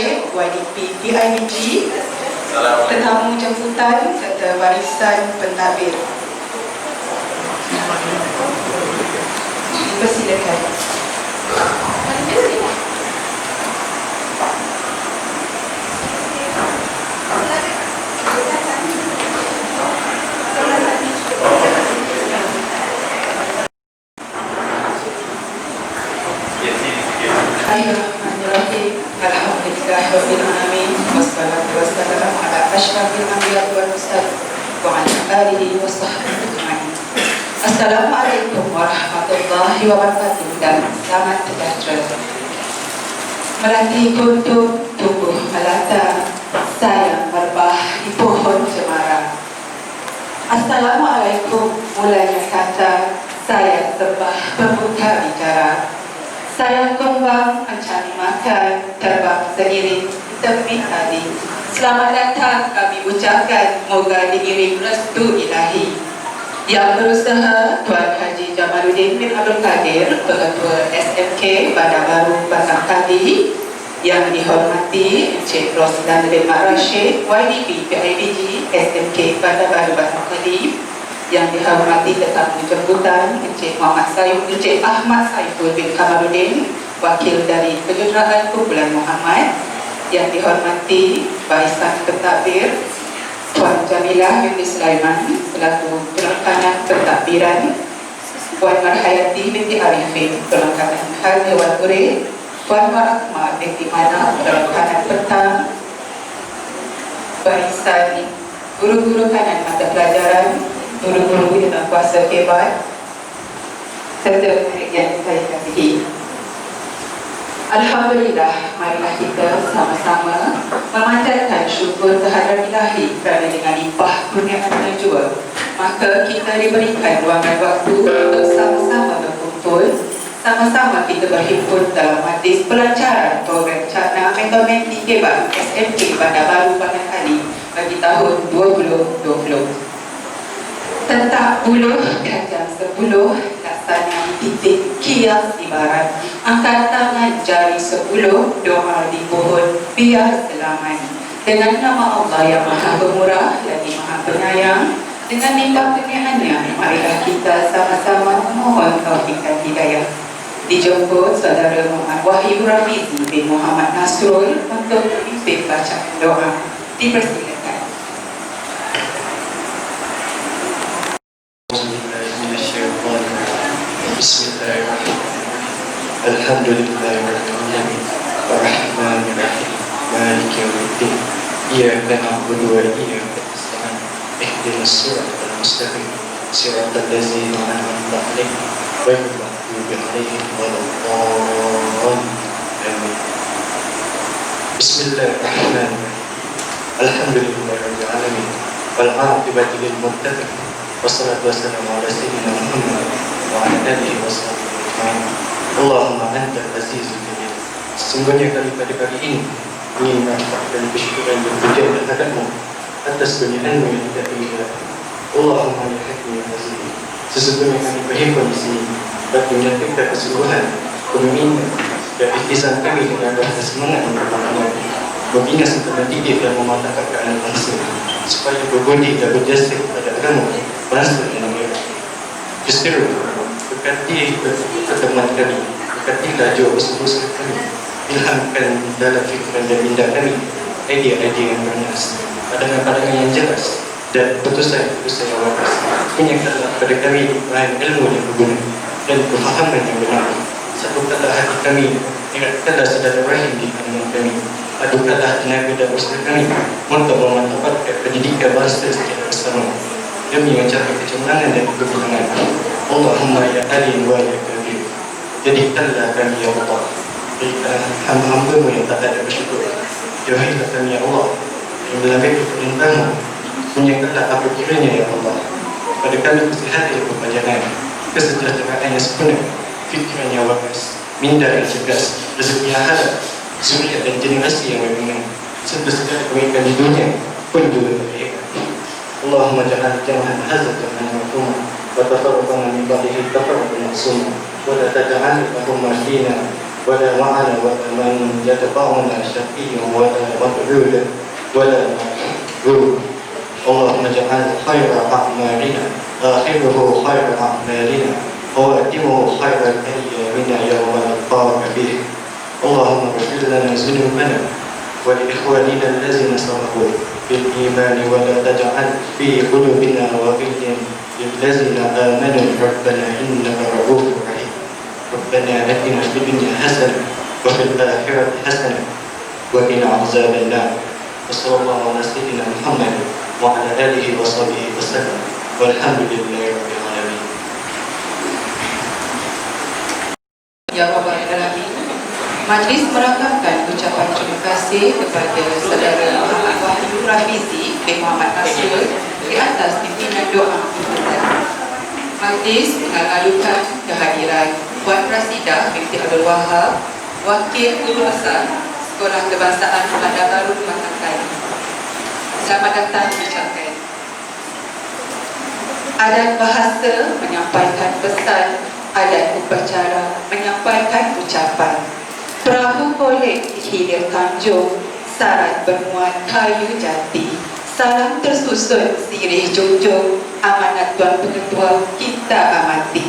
Rashid, YDP PIBG, tetamu jemputan serta barisan pentadbir. Persilakan. Bismillahirrahmanirrahim. Alhamdulillahirabbil alamin. Wassalatu wassalamu ala asyrafil anbiya'i wal mursalin wa ala alihi wa sahbihi ajma'in. Assalamualaikum warahmatullahi wabarakatuh dan selamat sejahtera. Melati kuntum tumbuh melata, sayang merbah di pohon cemara. Assalamualaikum mulanya kata, saya sembah pembuka bicara. Sayang kembang mencari makan, terbang sendiri tepi tadi. Selamat datang kami ucapkan, moga diiring restu ilahi. Yang berusaha Tuan Haji Jamaluddin bin Abdul Qadir, Pengetua SMK Bandar Baru Pasang Kadir. Yang dihormati Encik Roslan bin Mak Rashid, YDP PIBG SMK Bandar Baru Pasang Kadir. Yang dihormati tetamu jemputan Encik Ahmad Saiful bin Kamaluddin, wakil dari Kejuruteraan Kumpulan Muhammad. Yang dihormati barisan pentadbir Puan Jamilah binti Sulaiman selaku pelengkanan pentadbiran, Puan Marhayati binti Arifin pelengkanan hal hewan urip, Puan Marakma binti Mana pelengkanan petang, barisan guru-guru kanan mata pelajaran, guru-guru yang kuasa hebat, serta yang saya kasihi. Alhamdulillah, marilah kita sama-sama memanjatkan syukur kehadrat Ilahi kerana dengan limpah kurniaan jua, maka kita diberikan ruangan waktu untuk sama-sama berkumpul, sama-sama kita berhimpun dalam majlis pelancaran program Cakna Mentor-Menti Hebat SMK Bandar Baru Pasang Kadir bagi tahun 2020. Tentak buluh kajang 10, laksana titik kias ibarat, angkat tangan jari 10, doa di pohon biar selamat. Dengan nama Allah yang Maha Pemurah lagi Maha Penyayang, dengan limpah kurniaannya, marilah kita sama-sama memohon taufik dan hidayah. Dijemput saudara Muhammad Wahyu Ramizi bin Muhammad Nasrul untuk memimpin bacaan doa. Dipersilakan. Bismillahirrahmanirrahim. Alhamdulillahirabbil alamin. Arrahmanir rahim. Maliki yaumiddin. Iyyaka na'budu wa iyyaka nasta'in. Ihdinas siratal mustaqim. Siratal ladzina an'amta 'alaihim ghairil maghdubi 'alaihim waladdallin. Amin. Bismillahirrahmanirrahim. Alhamdulillahirabbil alamin. Wal 'aqibatu lil muttaqin. Wassalatu wassalamu ala sayyidina Muhammad wa ala alihi washabihi ajma'in. Allahumma antal azizul karim. Sesungguhnya kami pada kali ini ingin mengucapkan dan bersyukur dan berpuja kehadiratmu atas kurniaanmu yang tidak terhingga. Allahumma ya hakim ya aziz. Sesungguhnya kami berhimpun di sini bagi menyatakan kesungguhan, pemimpin dan ikhtisan kami dengan rasa semangat dan berpengalaman membina serta mendidik dan mematahkan keadaan bangsa supaya berbudi dan berjasa pada agama, bangsa dan negara. Justru berkati pertemuan kami, berkati laju usaha kami, ilhamkan dalam fikiran dan minda kami idea-idea yang bernas, pandangan-pandangan yang jelas dan putusan-putusan yang waras. Menyatakan pada kami bahan ilmu yang berguna dan kefahaman yang benar. Satukanlah hati kami, ingatkanlah saudara rahim di kalangan kami, adukanlah tenaga dan usaha kami untuk memantapkan pendidikan bangsa secara bersama demi mencapai kecurangan dan kebenaran. Allahumma ya alim wa ya kabir. Jadikanlah kami ya Allah, berikan hamba-hamba-Mu yang tak ada bersyukur. Jauhilah kami ya Allah yang melanggar perintah-Mu. Punyakanlah apa kiranya ya Allah pada kami kesihatan yang berpanjangan, kesejahteraan yang sempurna, fikiran yang waras, minda yang cerdas, rezeki yang halal, zuriat dan generasi yang berguna, serta segala kebaikan di dunia pun juga terhebat. Allahumma ja'al jam'an hadza jam'an marhuma wa tafarraqana min ba'dihi tafarruqan ma'suma wa la taj'al lahum fina wa la ma'ana wa man yatba'una syaqiyyan wa مفعولا ولا مفعول. اللهم اجعل خير أعمالنا آخره خير أعمالنا وأتمه خير أيامنا يوم نلقاك به. اللهم اغفر لنا ذنوبنا ولإخواننا الذين سبقوا بالإيمان ولا تجعل في قلوبنا غلا للذين آمنوا ربنا إنك رؤوف رحيم. ربنا آتنا في الدنيا حسنة وفي الآخرة حسنة وقنا عذاب النار. وصلى الله على سيدنا محمد وعلى آله وصحبه وسلم والحمد لله رب العالمين. Ya Rabbal Alamin, Majlis merakamkan ucapan terima kasih kepada Saudara Muhammad Wahyu Rafizi bin Muhammad Nasrul di atas pimpinan doa kita. Majlis mengalu-alukan kehadiran Puan Rasidah binti Abdul Wahab, Wakil Guru Besar Sekolah Kebangsaan Bandar Baru Matangkai. Selamat datang ucapkan. Adat bahasa menyampaikan pesan, adat upacara menyampaikan ucapan. Perahu kolek di hilir Tanjung, syarat bermuat kayu jati. Salam tersusun sirih junjung, amanat Tuan Pengetua kita amati.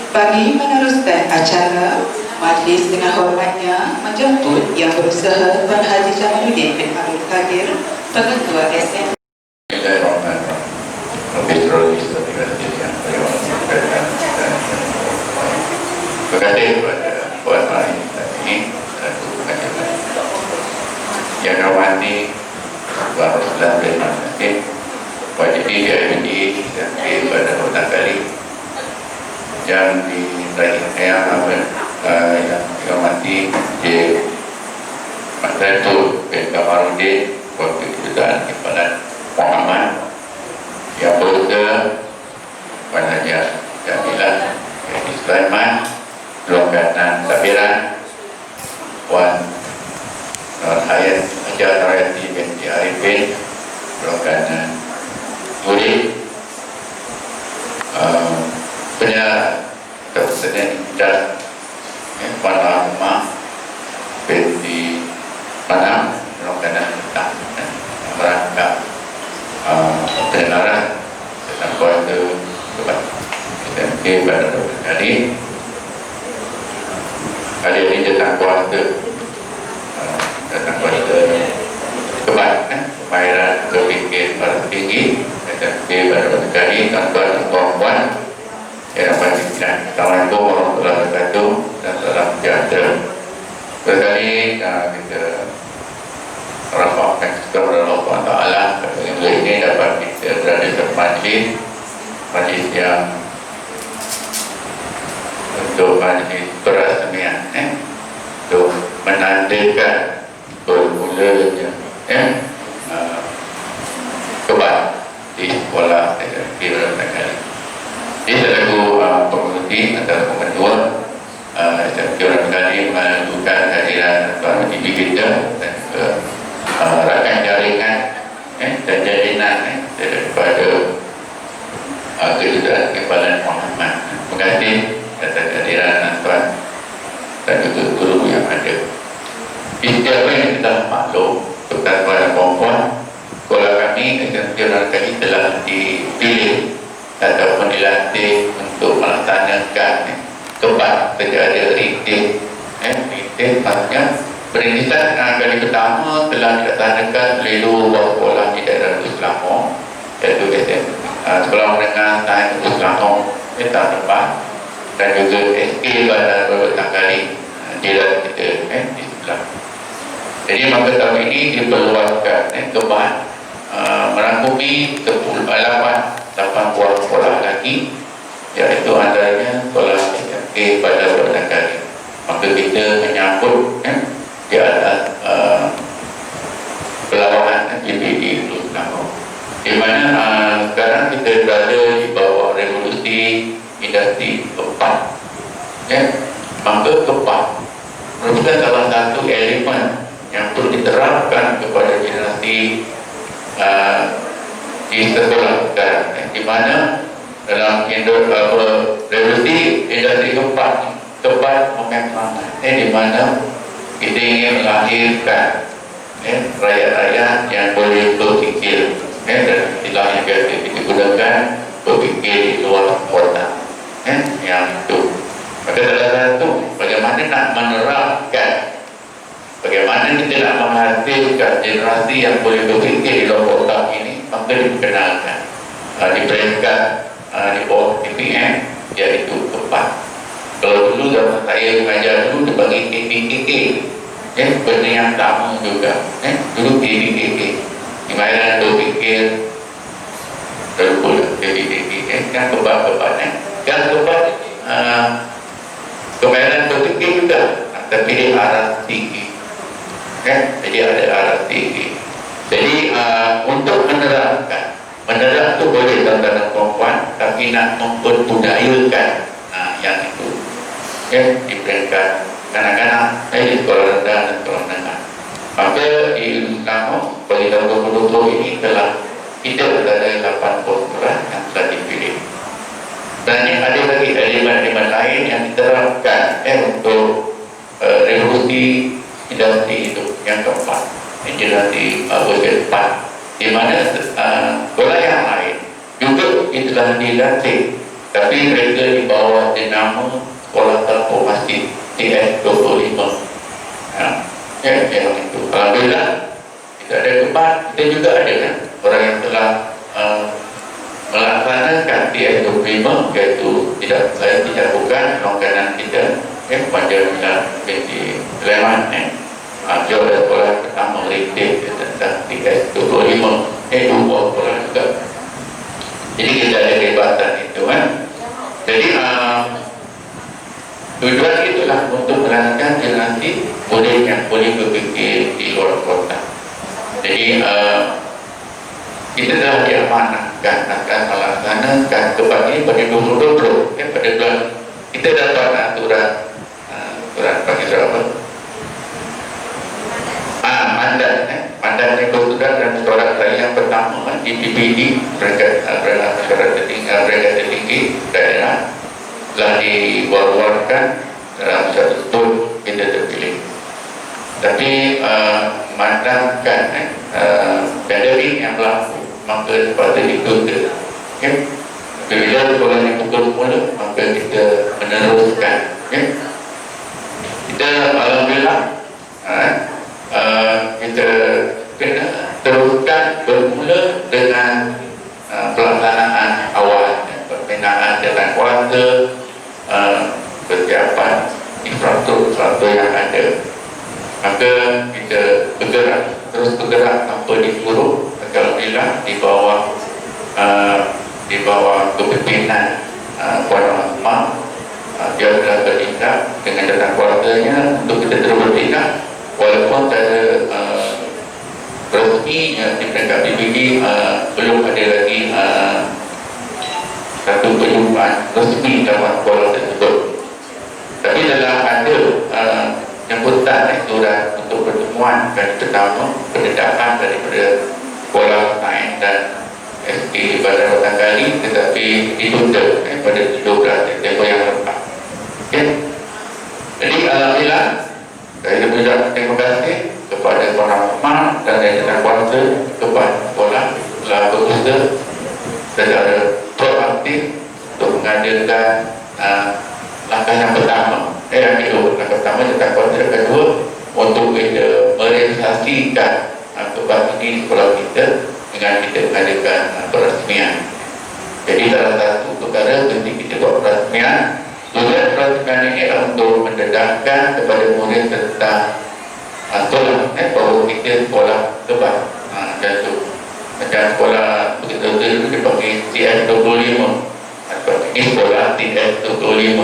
Bagi meneruskan acara, majlis dengan hormatnya menjemput yang berusaha Tuan Haji Jamaluddin bin Abdul Qadir, Pengetua SM. Terima kasih kepada Puan Mari ini dan yang hormati Tuan Rasulullah bin Masjid, Wajib DIMD dan pada Kota Kali yang yang hormati di Madratul bin Kamarudin, Wakil Kedutaan Simpanan Muhammad yang berusaha Puan Haji Jamilah Sulaiman, Lokanan Sabiran, Puan Hayat Hajar Narayati binti Arifin, Lokanan Turi, punya Presiden dan Puan Rahma binti Panam, Lokanan Petang, merangkap pendengaran tentang kuasa kebat SMK pada kali ini tentang kuasa kebat pembayaran kepikir para tinggi SMK pada kali tanpa perempuan yang dapat diberikan. Assalamualaikum warahmatullahi wabarakatuh dan salam sejahtera. Sekali kita rapatkan kepada Allah SWT minggu ini dapat kita berada di majlis yang untuk majlis perasmian untuk menandakan bermulanya kebat di sekolah di beberapa kali. Ini selaku pengurusi atau pengetua beberapa kali mengajukan kehadiran Tuan Ibu kita dan rakan jaringan dan jadinan daripada Kedutaan Simpanan Muhammad. Terima kasih atas kehadiran Tuan dan juga guru yang ada. Setiap yang kita maklum tentang tuan perempuan, sekolah kami kami telah dipilih ataupun dilatih untuk melaksanakan kebat secara rintis. Rintis maksudnya perintisan kali pertama telah dilaksanakan oleh dua sekolah di daerah Selangor, iaitu Sekolah Menengah Sains Selangor tahun depan dan juga SK Bandar Baru Tangkali di dalam kita di sebelah. Jadi maka tahun ini diperluaskan kebat merangkumi 8 buah sekolah lagi, iaitu antaranya sekolah SMK Bandar Baru Tangkali. Maka kita menyambut di atas perlawanan GPD Selangor, di mana sekarang kita berada di bawah revolusi industri keempat. Maka keempat merupakan salah satu elemen yang perlu diterapkan kepada generasi di sekolah sekarang, di mana dalam revolusi industri keempat memang di mana kita ingin melahirkan rakyat-rakyat anak yang boleh berfikir, dan istilah yang biasa kita gunakan berfikir di luar kotak, yang itu. Maka salah satu bagaimana nak menerapkan, bagaimana kita nak menghasilkan generasi yang boleh berfikir di luar kotak ini, maka diperkenalkan di peringkat di bawah TPM, iaitu keempat. Kalau dulu zaman saya mengajar dulu dibagi KPKK, benda yang sama juga, dulu KPKK, di mana berfikir terpula KPKK, kan keempat-keempat, kan keempat kemahiran berfikir juga, tapi dia arah tinggi, jadi ada arah tinggi. Jadi untuk menerapkan itu boleh tuan-tuan perempuan, tapi nak memperbudayakan yang itu, di peringkat kanak-kanak di sekolah rendah dan sekolah menengah. Maka di Selangor bagi tahun 2020 ini telah kita ada 8 postulah yang telah dipilih. Dan yang ada lagi elemen-elemen lain yang diterapkan untuk revolusi industri itu yang keempat, industri versi 4, di mana sekolah yang lain juga telah dilatih, tapi mereka di bawah dinama sekolah transformasi TS25. Yang itu alhamdulillah kita ada keempat. Kita juga ada orang yang telah melaksanakan TS25, iaitu tidak bukan langganan kita pada di Sleman. Dia ada sekolah pertama merintis tentang TS25, dua sekolah juga. Jadi kita ada kehebatan itu Jadi tujuan itulah untuk melahirkan generasi yang boleh berfikir di luar kota. Jadi kita telah diamanahkan akan melaksanakan keempat ini pada 2020, pada bulan kita dapat aturan bagi apa? Mandat Ekosudan dan Sekolah Raya yang pertama di PPD peringkat tertinggi daerah telah diwar-warkan dalam satu tahun kita terpilih. Tapi memandangkan pandemik yang berlaku, maka sepatutnya ditunda. Bila sekolah yang pukul semula, maka kita meneruskan. Kita alhamdulillah kita kena teruskan bermula dengan pelaksanaan awal, pembinaan jalan kuasa, persiapan infrastruktur yang ada. Maka kita terus bergerak tanpa disuruh. Alhamdulillah di bawah kepimpinan Puan Asma, dia telah bertindak dengan jalan kuasanya untuk kita terus bertindak. Walaupun secara resmi di peringkat PBB belum ada lagi satu perjumpaan resmi dalam sekolah tersebut, tapi telah ada jemputan surat untuk pertemuan kali pertama pendedakan daripada sekolah sains dan SK pada datang kali, tetapi ditunda pada 12 September yang lepas. Jadi alhamdulillah saya mengucapkan terima kasih kepada Puan Asma dan jajaran kuasa, kepada sekolah telah berusaha secara proaktif untuk mengadakan langkah yang pertama, yang kedua, langkah pertama jajaran kuasa, yang kedua untuk kita merealisasikan kepada ini sekolah kita dengan kita mengadakan perasmian. Jadi salah satu perkara ketika kita buat perasmian, tujuan perasmian ini adalah untuk mendedahkan kepada murid tentang sekolah, bahawa kita sekolah terbaik. Macam tu, macam sekolah begitu dulu dipanggil TS25, ini sekolah TS25.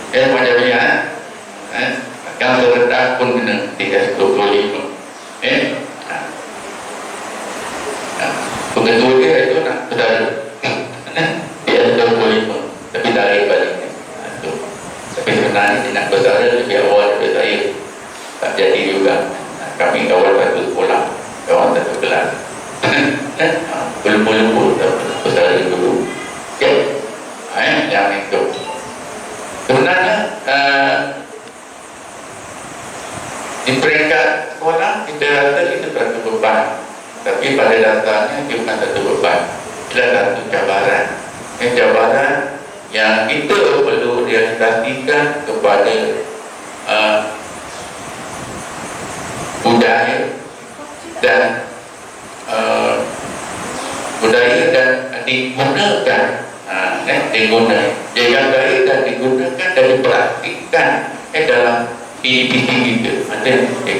Macam-macam yang terendah pun kena TS25. Pengetua dia itu nak berdarah TS25, tapi tarik balik. Tapi sebenarnya dia nak berdarah lebih awal daripada saya. Tak jadi juga. Kami awal satu sekolah, awal satu kelas. Belum-belum berdarah dulu. Yang itu. Sebenarnya di peringkat sekolah kita rasa kita berasa beban tapi pada dasarnya dia bukan satu beban, dia satu cabaran. Cabaran yang kita perlu realisasikan kepada budaya dan digunakan, digadai dan digunakan dan dipraktikkan dalam individu kita.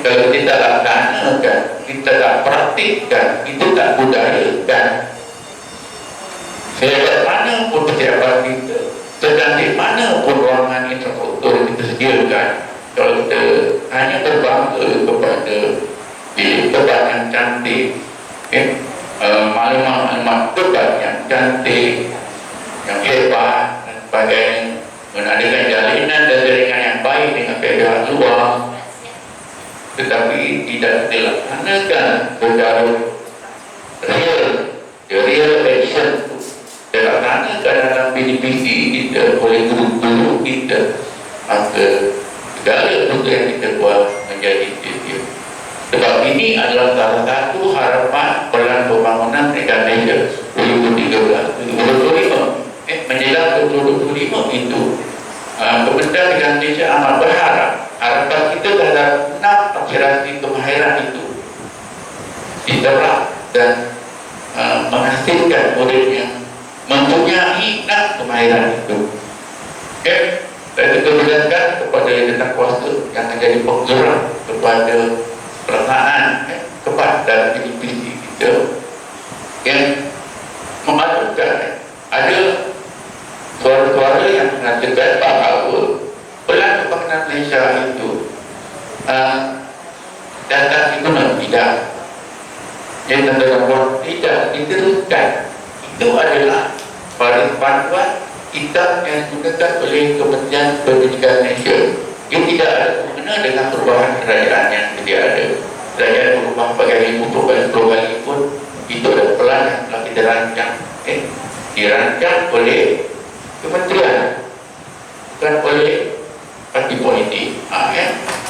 Kalau kita laksanakan, kita tak praktikkan, kita tak budayakan, sehebat mana pun pejabat kita, secantik mana pun ruangan infrastruktur yang kita sediakan, kalau kita hanya berbangga kepada debat yang cantik, maklumat debat yang cantik, yang hebat dan sebagainya, mengadakan jalinan dan jaringan yang baik dengan pihak luar, tetapi tidak dilaksanakan secara real action, dilaksanakan dalam visi kita oleh guru-guru kita, maka segala benda yang kita buat menjadi sia-sia. Sebab ini adalah salah satu harapan pelan pembangunan Indonesia 2013-2025. Menjelang 2025 itu, Kementerian Indonesia amat berharap harapan kita terhadap 6 aspirasi kemahiran itu diterap dan menghasilkan murid yang mempunyai 6 kemahiran itu. Dan kita berdasarkan kepada yang tentang kuasa yang menjadi penggerak kepada pelaksanaan kepada visi kita, yang memaklumkan ada suara-suara yang mengatakan bahawa pelan pembangunan Malaysia itu datang ekonomi tidak, yang tentang tidak diteruskan. Itu adalah panduan kitab yang digunakan oleh Kementerian Pendidikan Malaysia. Ia tidak ada hubungan dengan perubahan kerajaan yang sedia ada. Kerajaan berubah bagai 50 kali pun itu adalah pelan yang telah kita rancang, dirancang oleh kementerian, bukan oleh parti politik.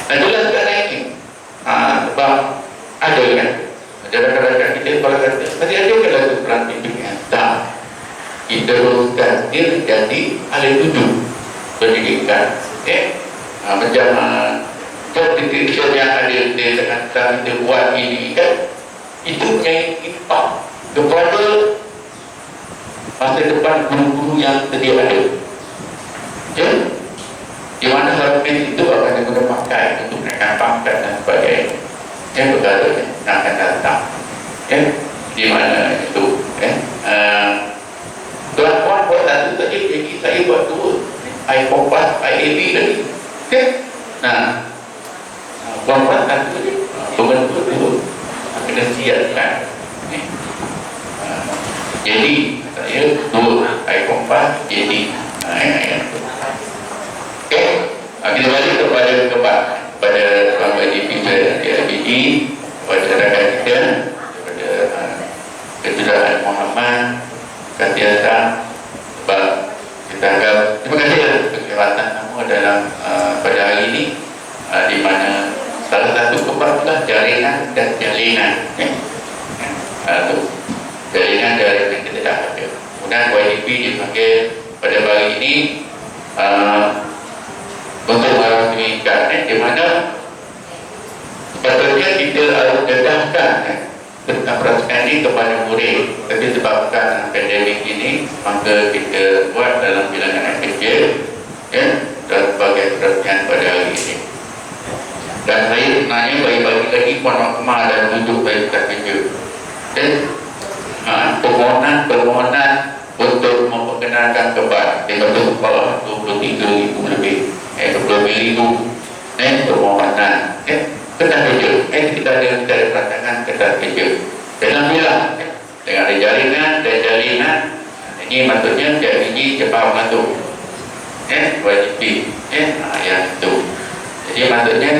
Dan jelas sekarang ini, sebab ada kan, ada rakan-rakan kita kepala kata, masih ada kan lagu pelan hidupnya. Tak, kita teruskan dia menjadi ahli tujuh pendidikan. Macam job description yang ada di tengah kita buat ini kan, itu punya impak kepada masa depan guru-guru yang sedia ada. Di mana harapin itu akan digunakan pakai untuk menaikkan pangkat dan sebagainya. Perkara yang akan datang. Di mana itu. Tuan-tuan buat satu tadi, jadi saya buat dua. I-Kompas, IAB tadi. Nah, tuan-tuan satu tadi, pembentuk dua. Kena siapkan. Jadi, saya dua. I-Kompas, jadi. Kita balik kepada Tuan YDP dan DLBG, kepada rakan kita, kepada Kejuruteraan Muhammad, Katiasa, sebab kita anggap terima kasih atas kesempatan kamu dalam pada hari ini, di mana salah satu kebablah jaringan dan jalinan. Jaringan yang kita dah ada. Kemudian YDP dipanggil pada hari ini untuk meresmikan, di mana sepatutnya kita harus dedahkan tentang perasaan ini kepada murid, tapi sebabkan pandemik ini, maka kita buat dalam bilangan kerja dan sebagai perhatian pada hari ini. Dan saya sebenarnya bagi-bagi lagi Puan Mahkamah dan duduk bagi kerja dan permohonan untuk memperkenalkan kebat di bentuk bawah 23,000 lebih 20,000 permohonan ketat kerja. Kita ada perancangan ketat kerja dalam bilang dengan ada jaringan dan jalinan. Ini maksudnya jadi biji cepat mengatur YDP yang itu. Jadi maksudnya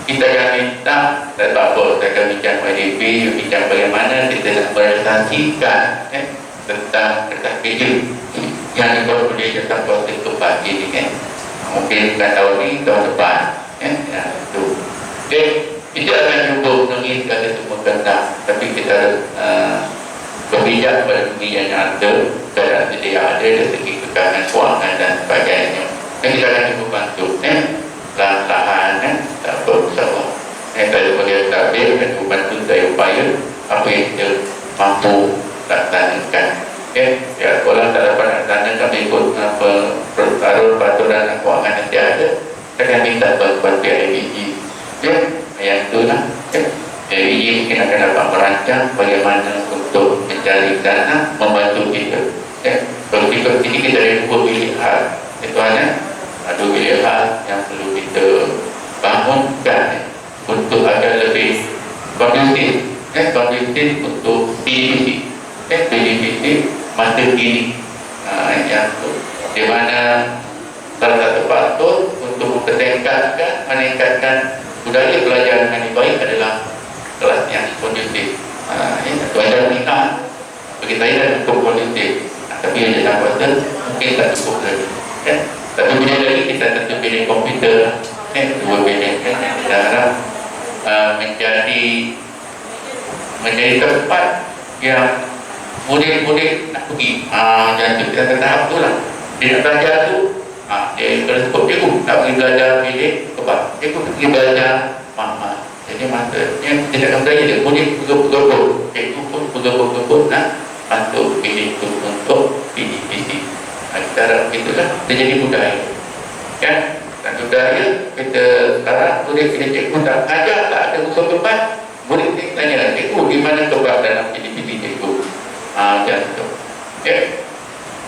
kita akan minta dan apa kita akan bincang YDP, bincang bagaimana kita nak merealisasikan tentang ketat kerja yang dibuat oleh tentang proses kebat ini mungkin bukan tahun ini, tahun depan itu. Kita akan cuba menangis kata semua kehendak, tapi kita berpijak pada dunia yang ada, keadaan sedia ada dari segi kekanan kewangan dan sebagainya. Dan kita akan cuba bantu, lahan-lahan, tak berusaha. Saya sebagai takdir dan cuba bantu saya upaya apa yang kita mampu laksanakan. Ya, kalau tak dapat laksanakan mengikut peraturan kewangan yang ada, saya akan minta bantuan PIBG. Yang itu lah. PIBG mungkin akan dapat merancang bagaimana untuk mencari dana membantu kita. Kalau kita ada dua pilihan, ada pilihan yang perlu kita bangunkan untuk agar lebih kondusif untuk PDPC masa kini, yang di mana salah satu faktor untuk meningkatkan budaya belajar dengan baik adalah kelas yang kondusif. Belajar minat bagi saya cukup kondusif, tapi yang dalam kuasa mungkin tak cukup lagi. Tapi bila lagi kita tentu pilih komputer, dua pilih kita harap menjadi tempat yang murid-murid nak pergi. Jangan kita kata tahap tu lah. Dia nak belajar tu, dia kalau cukup cikgu nak pergi belajar pilih kebab, cikgu pergi belajar mahal. Jadi maksudnya kita akan belajar dia, murid bergabung, cikgu pun bergabung nak bantu pilih tu untuk PDPC. Kita harap itulah terjadi budaya. Kan? Dan budaya kita sekarang murid pilih cikgu tak ajar, tak ada usul kebab, murid ni tanya cikgu di mana kebab dalam PDPC cikgu. Macam tu.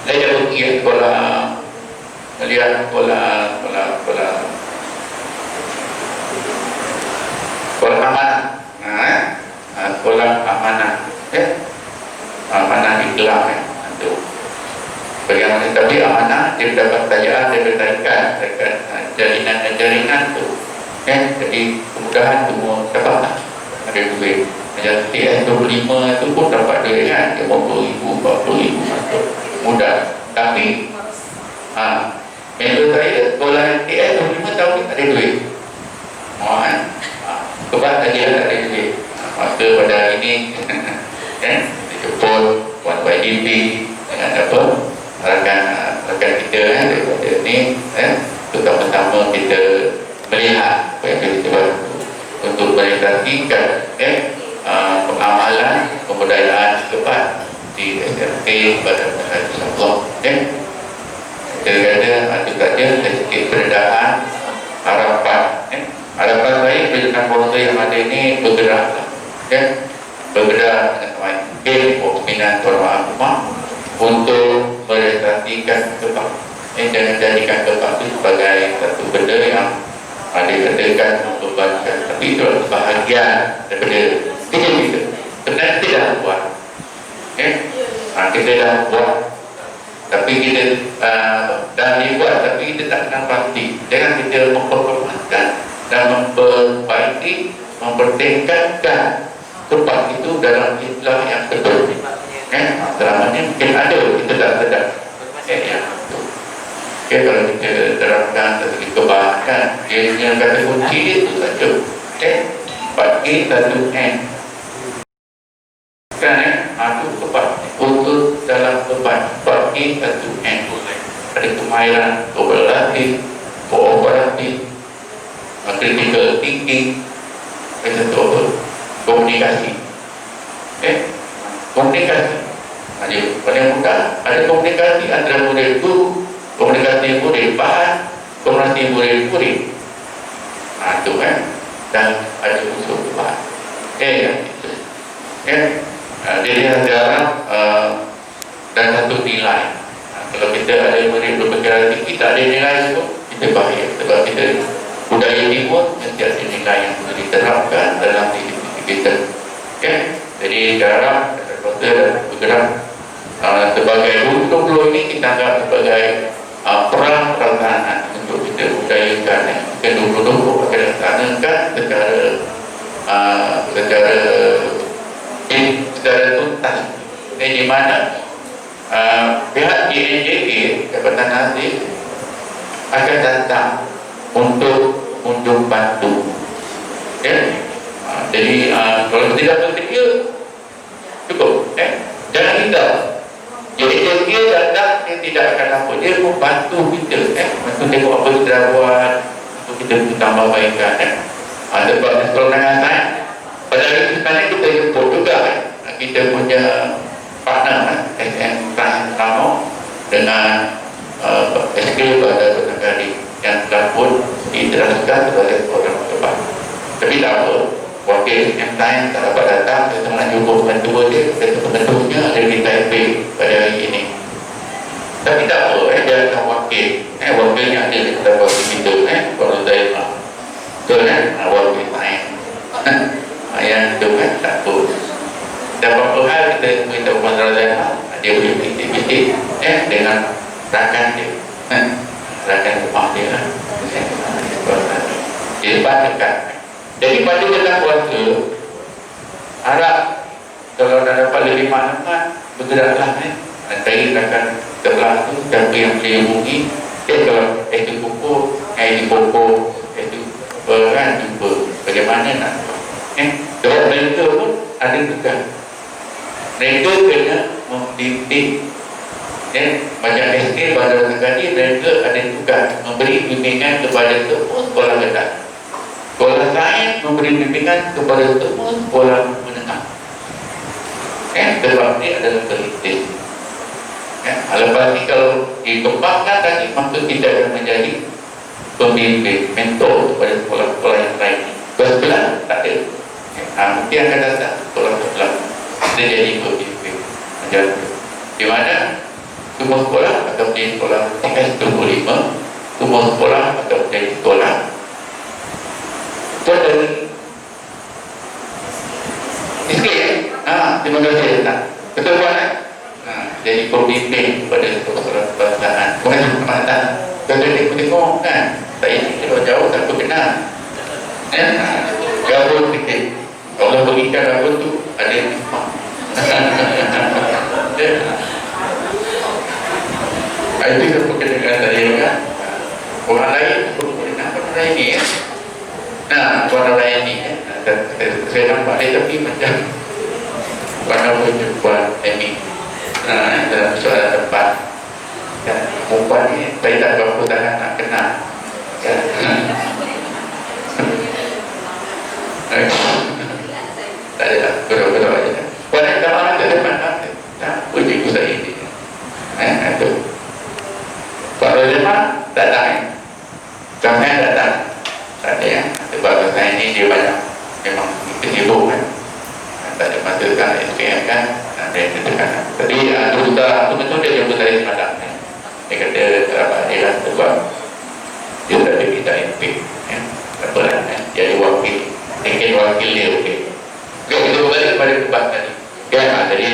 Saya pergi sekolah, melihat sekolah amanah. Sekolah amanah. Amanah di Kelang. Itu. Bagaimana tapi amanah dia mendapat tajaan, dia bertarikan jaringan tu. Jadi kemudahan semua dapat ada duit. Macam TS25 itu pun dapat duit kan, dia 50,000, 40,000 masuk. Mudah. Tapi member saya sekolah TS25 tahun ni ada duit. Kebat tadi ada duit. Maka pada hari ini dijemput buat YDP dengan apa rakan kita daripada ni pertama-tama kita melihat apa yang kita buat untuk merealisasikan pengamalan kebudayaan kebat di SMK pada Allah. Kita kata itu saja sedikit peredaan harapan. Harapan saya dengan bangsa yang ada ini bergerak dengan baik keinginan orang rumah untuk merealisasikan kebat. Jangan jadikan kebat itu sebagai satu benda yang dikatakan untuk bangsa, tapi itu adalah bahagian daripada kita. Sebenarnya kita dah buat, kita dah buat, tapi kita dah dibuat, tapi kita tak kenal pasti. Jangan kita memperbaikkan dan mempertingkatkan tempat itu dalam Islam yang betul. Selamanya mungkin ada, kita tak sedar. Kalau kita terapkan satu kebahagiaan, dia kata kunci dia itu saja. Bagi satu N. Kan itu kebat untuk dalam kebat bagi satu N. Ada kemahiran kooperatif, critical thinking, komunikasi. Komunikasi. Jadi paling mudah ada komunikasi antara murid guru, komunikasi murid bahan, komunikasi murid. Itu kan, dan ada unsur bahan. Itu. Jadi sekarang dan satu nilai. Kalau kita ada murid berpikiran tinggi, tak ada nilai itu, kita bahaya. Sebab kita budaya timur mesti ada nilai yang perlu diterapkan dalam diri kita. Jadi sekarang kita bergerak sebagai dulu ini kita anggap sebagai perang pertahanan untuk kita budayakan. Kita dulu akan laksanakan secara tuntas. Di mana pihak JNJK Jabatan Nazir akan datang untuk bantu. Jadi kalau tidak bersedia cukup, jangan tinggal. Jadi dia datang, dia tidak akan apa, dia membantu kita, bantu tengok apa kita dah buat, untuk kita tambah baikkan. Sebab kalau dengan saya, pada hari sebenarnya kita jemput juga kita punya partner SM Trans dengan SK pada Kota yang telah pun diteruskan oleh orang tepat. Tapi tak apa, wakil yang lain tak dapat datang, saya sangat cukup bantu dia, penentunya ada di Taipei pada hari ini. Tapi tak apa, dia akan wakil, wakilnya ada di tempat kita, kalau saya betul wakil lain. Yang itu tak apa. Dan beberapa hal kita minta Puan Razana, dia boleh bintik-bintik dengan rakan dia, rakan rumah dia, di depan dekat. Jadi pada tengah puasa, harap kalau dah dapat lebih maklumat, bergeraklah cari rakan sebelah tu, siapa yang boleh hubungi. Kalau itu kumpul, di pokok, itu peran jumpa bagaimana nak. Kalau mereka pun ada tugas. Mereka kena membimbing. Macam SD pada sekali mereka ada tugas memberi bimbingan kepada semua sekolah rendah. Sekolah sains memberi bimbingan kepada semua sekolah menengah. Sebab ini adalah kritis. Lepas ini kalau dikembangkan tadi, maka kita akan menjadi pembimbing, mentor kepada sekolah-sekolah yang lain. Sebelah tak ada. Mungkin akan datang sekolah sebelah dia jadi pembimbing. Di mana semua sekolah akan menjadi sekolah TS25, semua sekolah akan menjadi sekolah. Tuan dari sikit terima kasih Ustaz. Betul Puan jadi pembimbing pada sekolah kebangsaan. Terima kasih selamat datang. Kalau dia tengok kan, saya ni kalau jauh tak kenal. Jauh sikit. Allah berikan apa tu ada hikmah. Itu yang berkenaan tadi kan. Orang lain berkenaan orang lain ni orang lain ni saya nampak dia tapi macam warna perempuan Amy dalam soalan tempat perempuan ni saya tak berapa sangat nak kenal tak ada lah, betul-betul aja warna tempat ke depan apa cikgu saya ni itu Pak Rozman datang jangan datang tak ada yang sebab saya ni dia banyak memang sibuk kan tak ada masa kan SPM kan dan dia katakan tadi tu betul dia jumpa saya semalam dia kata dia lah sebab dia tak ada kita MP apa lah jadi wakil mungkin wakil dia okey kita kembali kepada debat tadi kan tadi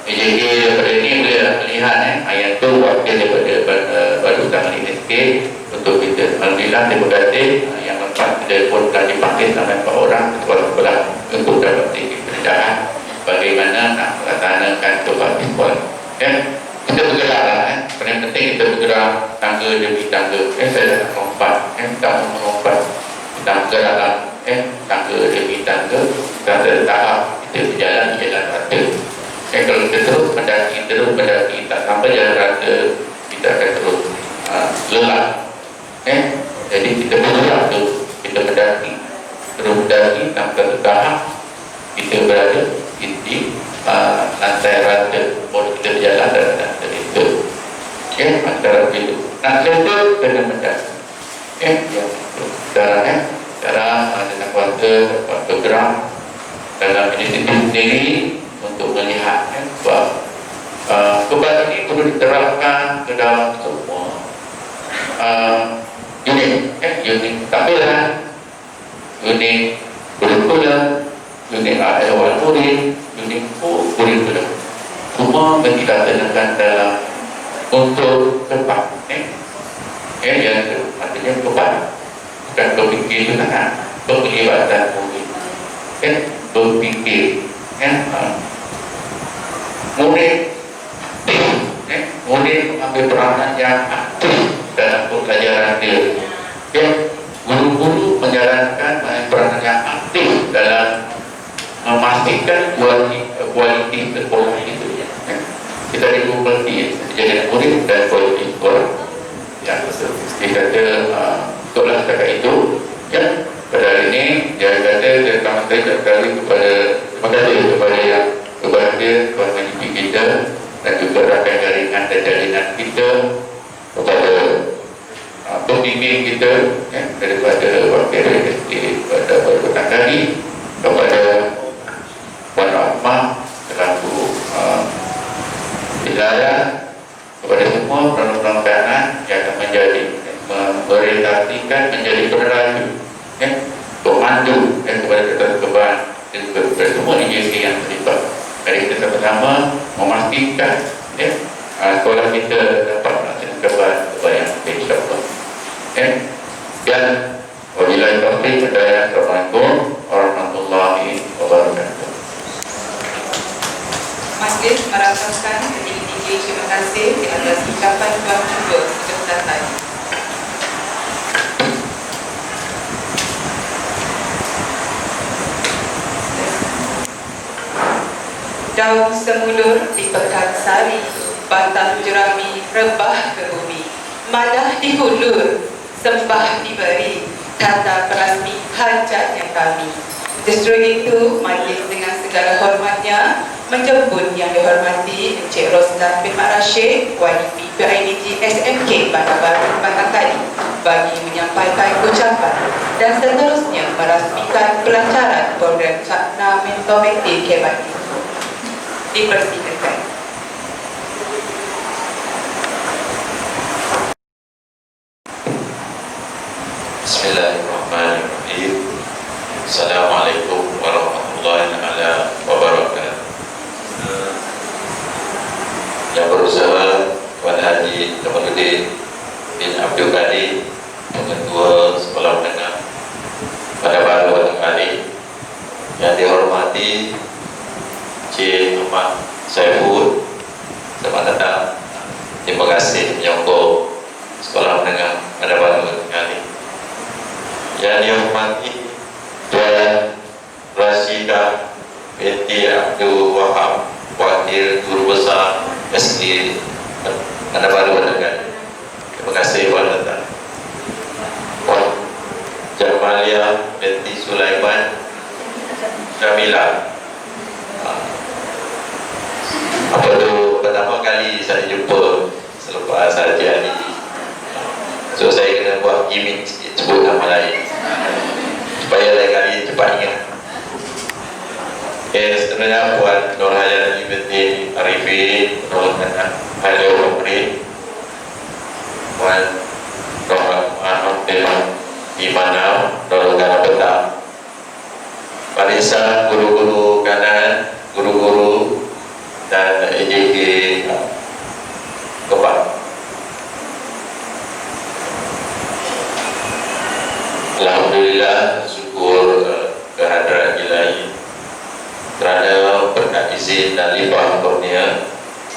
AJK daripada ini boleh melihat ayat tu wakil daripada baru tangan SK untuk kita. Alhamdulillah terima kasih yang lepas kita pun telah dipanggil sampai 4 orang sekolah-sekolah untuk dapat tinggi pendidikan bagaimana nak melaksanakan kebakti sekolah. Kita bergeraklah paling penting kita bergerak tangga demi tangga. Saya dah melompat tak melompat kita bergeraklah tangga demi tangga kita tahap kita berjalan rata. Kalau kita terus mendaki tak sampai jalan rata kita akan terus lelah. Jadi kita bergerak tu kita mendaki sampai ke tahap kita berada di lantai rata baru kita berjalan dan itu antara itu nak selesai kena mendaki cara dengan keluarga dapat bergerak dalam inisiatif sendiri untuk melihat bahawa kebaikan ini perlu diterapkan ke dalam semua unit tampilan, unit kurikulum, unit awal murid, unit kurikulum semua dilaksanakan dalam untuk cepat yang artinya cepat bukan berfikir itu sangat penglibatan murid berfikir murid mengambil peranan yang aktif dalam pembelajaran dia. Guru-guru menjalankan peranan yang aktif aktif dalam memastikan kualiti sekolah itu. Kita dikumpulkan jadi murid dan kualiti sekolah. Ya, dia kata itulah setakat itu. Ya, pada hari ini dia kata dia akan terima kasih kepada yang berbahagia Tuan Majlis kita dan juga rakan jaringan dan jalinan kita, kepada pembimbing kita ya, daripada wakil RSD pada Perbuatan Kali, kepada Puan Rahmah selaku wilayah, kepada semua perang-perangan yang akan menjadi merealisasikan menjadi peneraju ya, pemandu dan kepada ketertiban dan kepada semua agensi yang terlibat. Mari kita sama-sama memastikan ya, sekolah kita dapat melaksanakan yang insya-Allah. Ya. Dan wabillahi taufiq wal hidayah. Assalamualaikum warahmatullahi wabarakatuh. Majlis merasakan setinggi-tinggi terima kasih di atas ucapan Tuan Juga sebentar tadi. Daun semulur di pekan sari, batang jerami rebah ke bumi, madah dihulur, sembah diberi, tanda perasmi hajatnya kami. Justru itu, majlis dengan segala hormatnya menjemput yang dihormati Encik Roslan bin Mak Rashid, YDP PIBG SMK Bandar Baru Batang Kali bagi menyampaikan ucapan dan seterusnya merasmikan pelancaran program Cakna Mentometik Kebat ini. Dipersilakan. Bismillahirrahmanirrahim. Assalamualaikum warahmatullahi wabarakatuh. Yang berusaha Tuan Haji Jamaluddin bin Abdul Qadir, Pengetua Sekolah Menengah Bandar Baru Batang Kali, yang dihormati Cik Ahmad Saiful, selamat datang. Terima kasih menyokong Sekolah Menengah Bandar Baru Batang Kali. Yang dihormati Tuan Rashidah binti Abdul Wahab, Wakil Guru Besar SD Bandar Baru Batang Kali. Terima kasih Puan datang. Puan Jamalia binti Sulaiman Jamila. Apa tu pertama kali saya jumpa selepas Haji Ali, so saya kena buat gimmick sikit sebut nama lain supaya lain kali cepat ingat. Seterusnya Puan Nur Hayati binti Arifin Nurul Halil Umri, Puan Rahmat Imana Nurul Petang, barisan guru-guru kanan, guru-guru dan EJK Kebak. Alhamdulillah, syukur kehadiran Ilahi kerana berkat izin dan limpah kurnia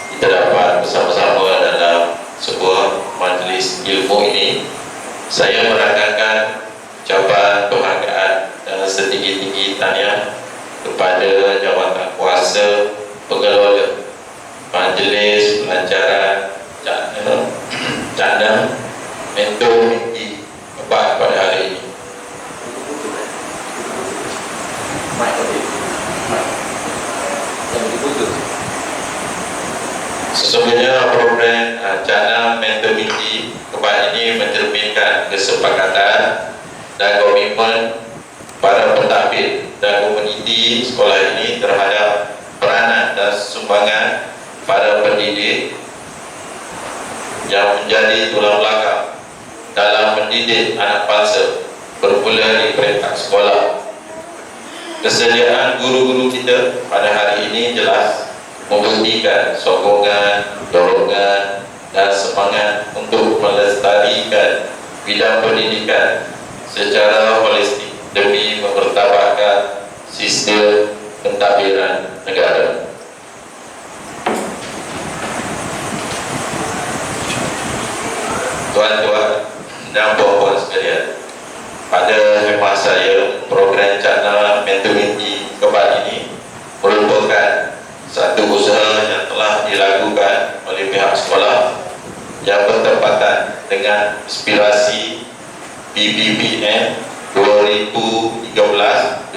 kita dapat bersama-sama dalam sebuah majlis ilmu ini. Saya merakamkan ucapan penghargaan dan setinggi-tinggi tahniah kepada jawatan kuasa pengelola majlis pelancaran Cakna Mentometik Kebat pada hari ini. Sesungguhnya program Cakna Mentometik Kebat ini mencerminkan kesepakatan dan komitmen para pentadbir dan komuniti sekolah ini terhadap peranan dan sumbangan para pendidik yang menjadi tulang belakang dalam mendidik anak bangsa bermula di peringkat sekolah. Kesediaan guru-guru kita pada hari ini jelas membuktikan sokongan, dorongan dan semangat untuk melestarikan bidang pendidikan secara holistik demi mempertahankan sistem pentadbiran negara. Tuan-tuan dan puan-puan sekalian, pada hemat saya program Cakna Mentoring Kebal ini merupakan satu usaha yang telah dilakukan oleh pihak sekolah yang bertepatan dengan inspirasi BBBM 2013-2025.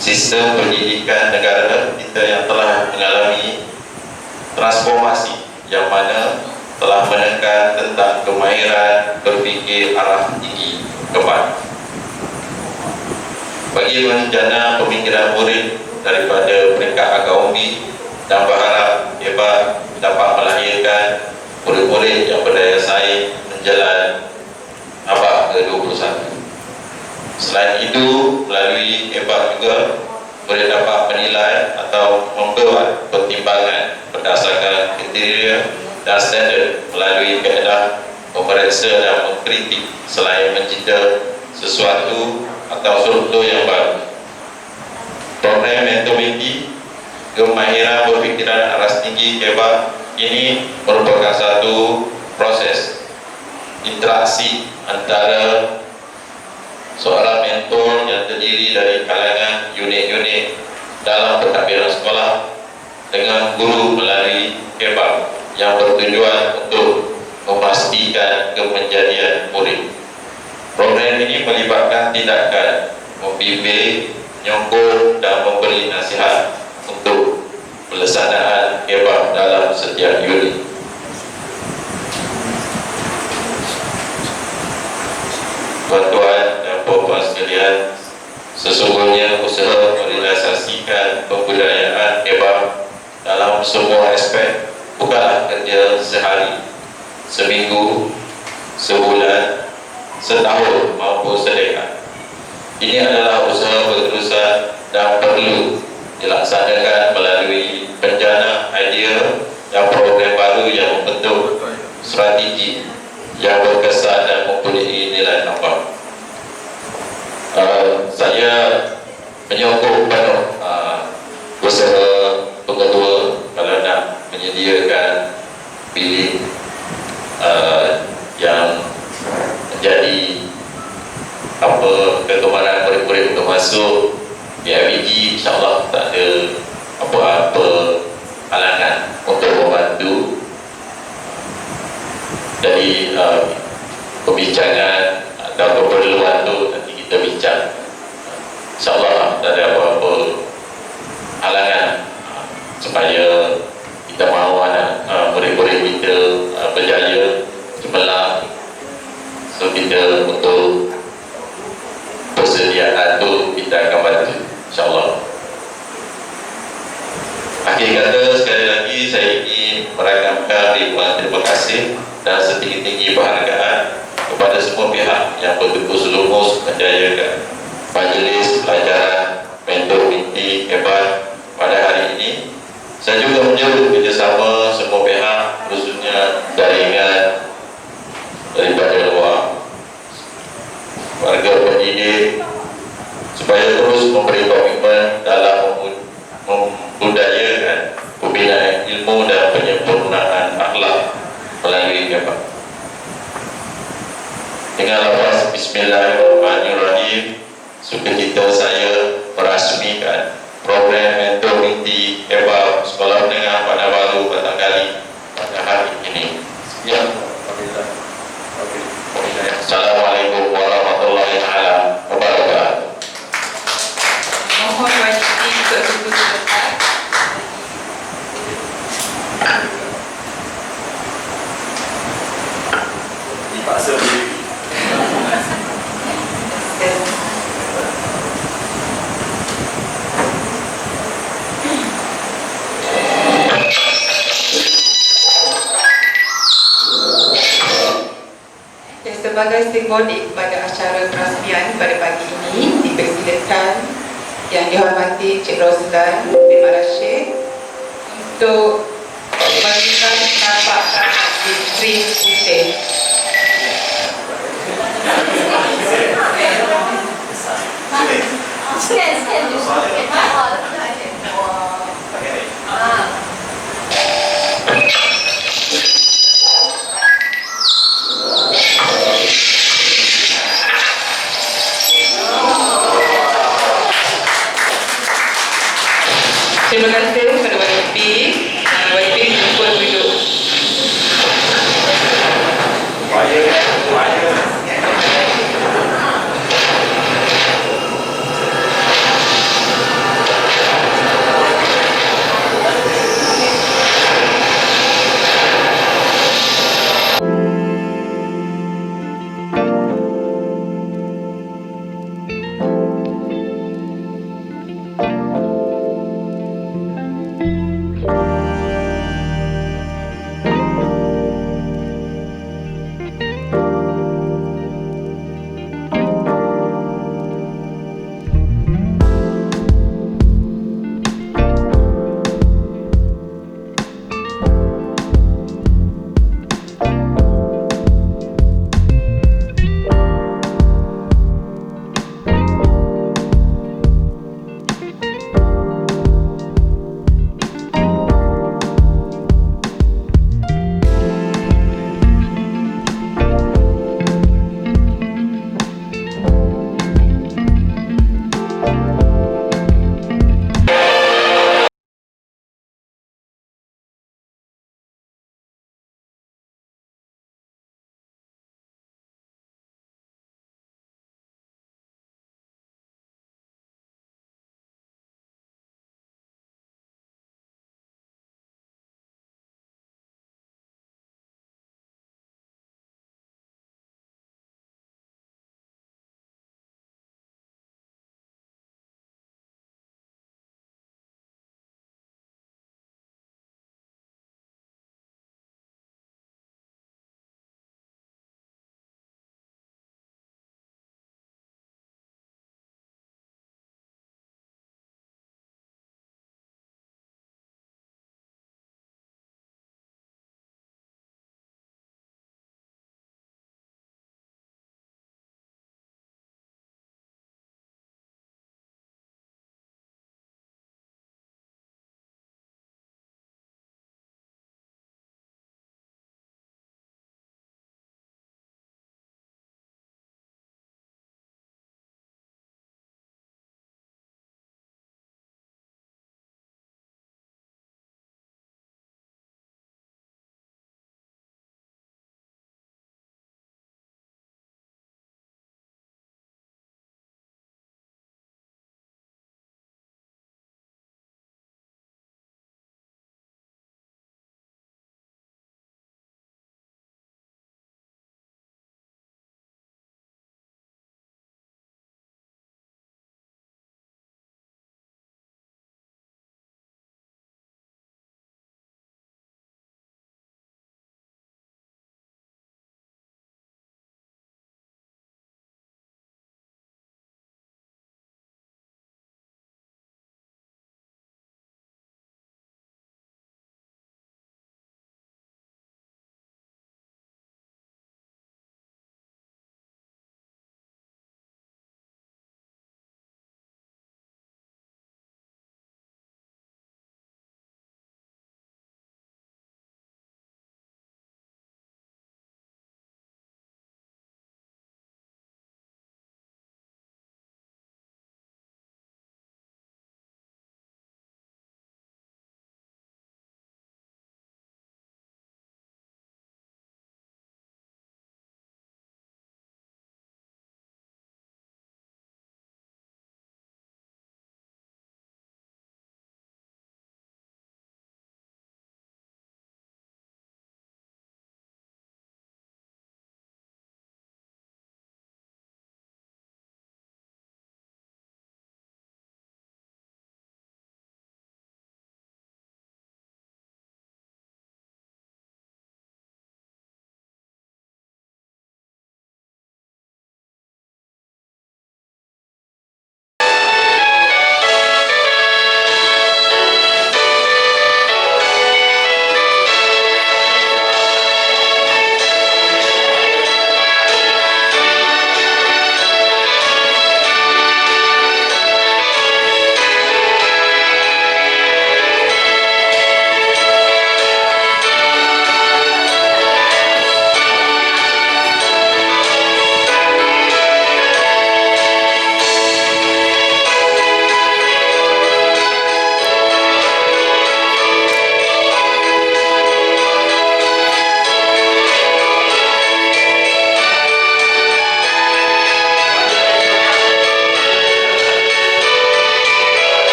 Sistem pendidikan negara kita yang telah mengalami transformasi yang mana telah menekan tentang kemahiran berfikir arah tinggi kebal. Bagi menjana pemikiran murid daripada peringkat agak umbi dan berharap hebat dapat melahirkan murid-murid yang berdaya saing menjelang abad ke-21. Selain itu, melalui hebat juga boleh dapat menilai atau membuat pertimbangan berdasarkan kriteria dan standard melalui kaedah memeriksa dan mengkritik selain mencipta sesuatu atau struktur yang baru. Program Mentoring kemahiran berfikiran aras tinggi hebat ini merupakan satu proses interaksi antara seorang mentor yang terdiri dari kalangan unit-unit dalam pentadbiran sekolah dengan guru melalui kebab yang bertujuan untuk memastikan kemenjadian murid. Program ini melibatkan tindakan membimbing, menyokong dan memberi nasihat untuk pelaksanaan kebab dalam setiap unit. Tuan-tuan dan puan-puan sekalian, sesungguhnya usaha merealisasikan pembudayaan kebab dalam semua aspek bukanlah kerja sehari, seminggu, sebulan, setahun maupun sedekah. Ini adalah usaha berterusan dan perlu dilaksanakan melalui penjana idea dan program baru yang membentuk strategi yang berkesan dan mempunyai nilai tambah. Saya menyokong penuh usaha pengetua kalau nak menyediakan bilik yang menjadi kegemaran murid-murid untuk masuk PIBG. InsyaAllah tak ada apa-apa halangan untuk membantu. Jadi pembincangan atau keperluan tu nanti kita bincang. InsyaAllah tak ada apa-apa halangan supaya kita mahu anak murid-murid kita berjaya cemerlang. So kita untuk persediaan tu kita akan bantu, InsyaAllah. Akhir kata, sekali lagi saya ingin merakamkan ribuan terima kasih dan setinggi-tinggi penghargaan kepada semua pihak yang betul-betul lumus menjayakan majlis pelajaran mentor binti hebat pada hari ini. Saya juga menyeru kerjasama semua pihak, khususnya jaringan daripada luar, warga pendidik, supaya terus memberi komitmen dalam membudayakan pembinaan ilmu dan penyempurnaan akhlak melalui kebab. Dengan lafaz Bismillahirrahmanirrahim, sukacita saya merasmikan program mentoring di kebab Sekolah Menengah Padang Baru Batang Kali pada hari ini. Sekian. Assalamualaikum warahmatullahi wabarakatuh. Mohon wajib untuk duduk sebentar. Dipaksa berdiri. Sebagai simbolik pada acara perasmian pada pagi ini dipersilakan Yang dihormati Cik Roslan bin Rashid untuk memberikan tapak tangan di Sri Putih.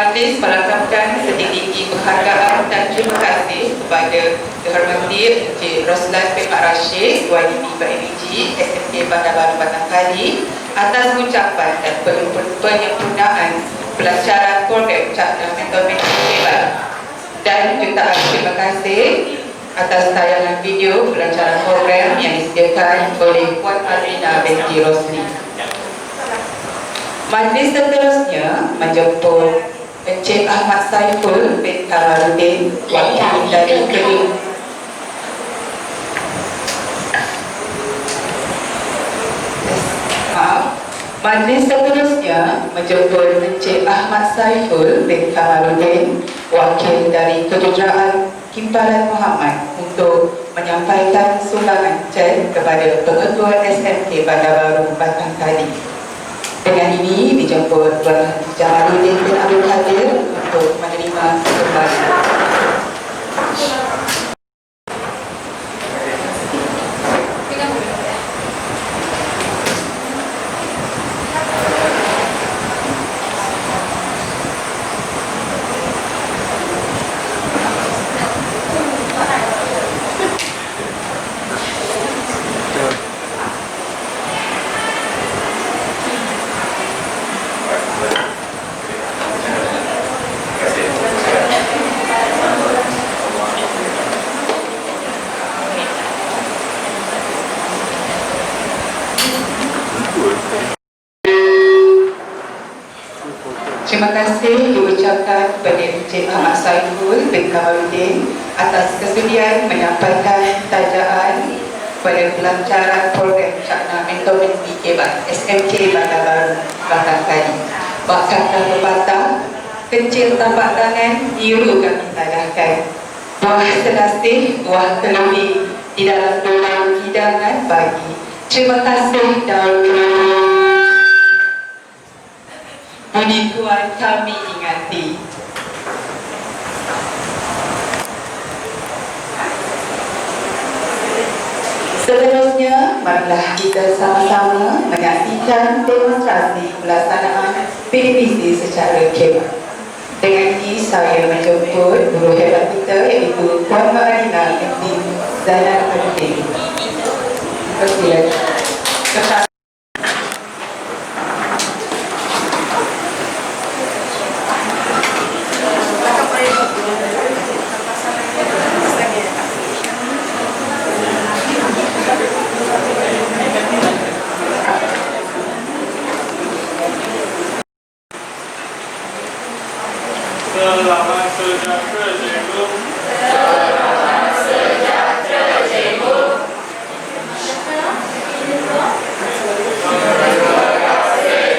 Majlis melantangkan setinggi-tinggi penghargaan dan terima kasih kepada Kehormati Encik Roslan bin Mak Rashid, YDP BNEG, SMK Bandar Baru Batang Kali atas ucapan dan penyempurnaan pelancaran program Cakna Mentor Mentor Hebat, dan jutaan terima kasih atas tayangan video pelancaran program yang disediakan oleh Puan Adrina binti Rosli. Majlis seterusnya menjemput Encik Ahmad Saiful bin Kamarudin, wakil dari Kedua. Majlis seterusnya menjemput Encik Ahmad Saiful bin Kamarudin, wakil dari Kejuruteraan Kimpalan Muhammad, untuk menyampaikan sumbangan cek kepada Pengetua SMK Bandar Baru Batang Kali. Dengan ini dijemput Tuan Jamaluddin bin Abdul Qadir untuk menerima sumbangan. Terima kasih diucapkan kepada Encik Ahmad Saiful bin Kamarudin atas kesudian menyampaikan tajaan pada pelancaran program Cakna Mentor Mentor Hebat SMK Bandar Baru Batang Kali. Bak kata pepatah, kecil tapak tangan, biru kami tadahkan. Buah selasih, buah terlebih di dalam doa hidangan bagi. Terima kasih dahulu. Budi Tuan kami ingati. Seterusnya, marilah kita sama-sama menyaksikan demonstrasi pelaksanaan PDPC secara khidmat. Dengan ini, saya menjemput guru hebat kita, iaitu Puan Adrina binti Zainal Abidin. Persilakan. Selamat sejahtera cikgu. Selamat sejahtera cikgu. Terima kasih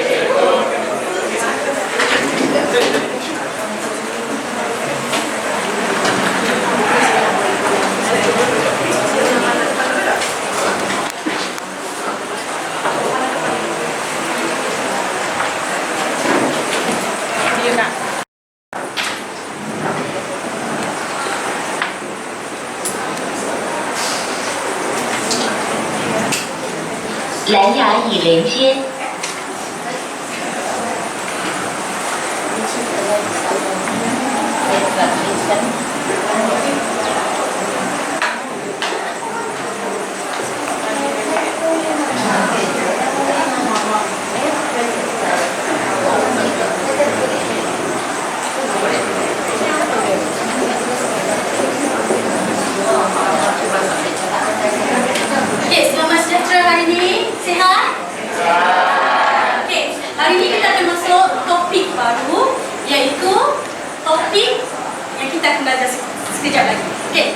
cikgu.蓝牙已连接。Okey, selamat sejahtera hari ini. Sihat? Okey, hari ini kita akan masuk topik baru, iaitu topik yang kita akan belajar sekejap lagi. Okey,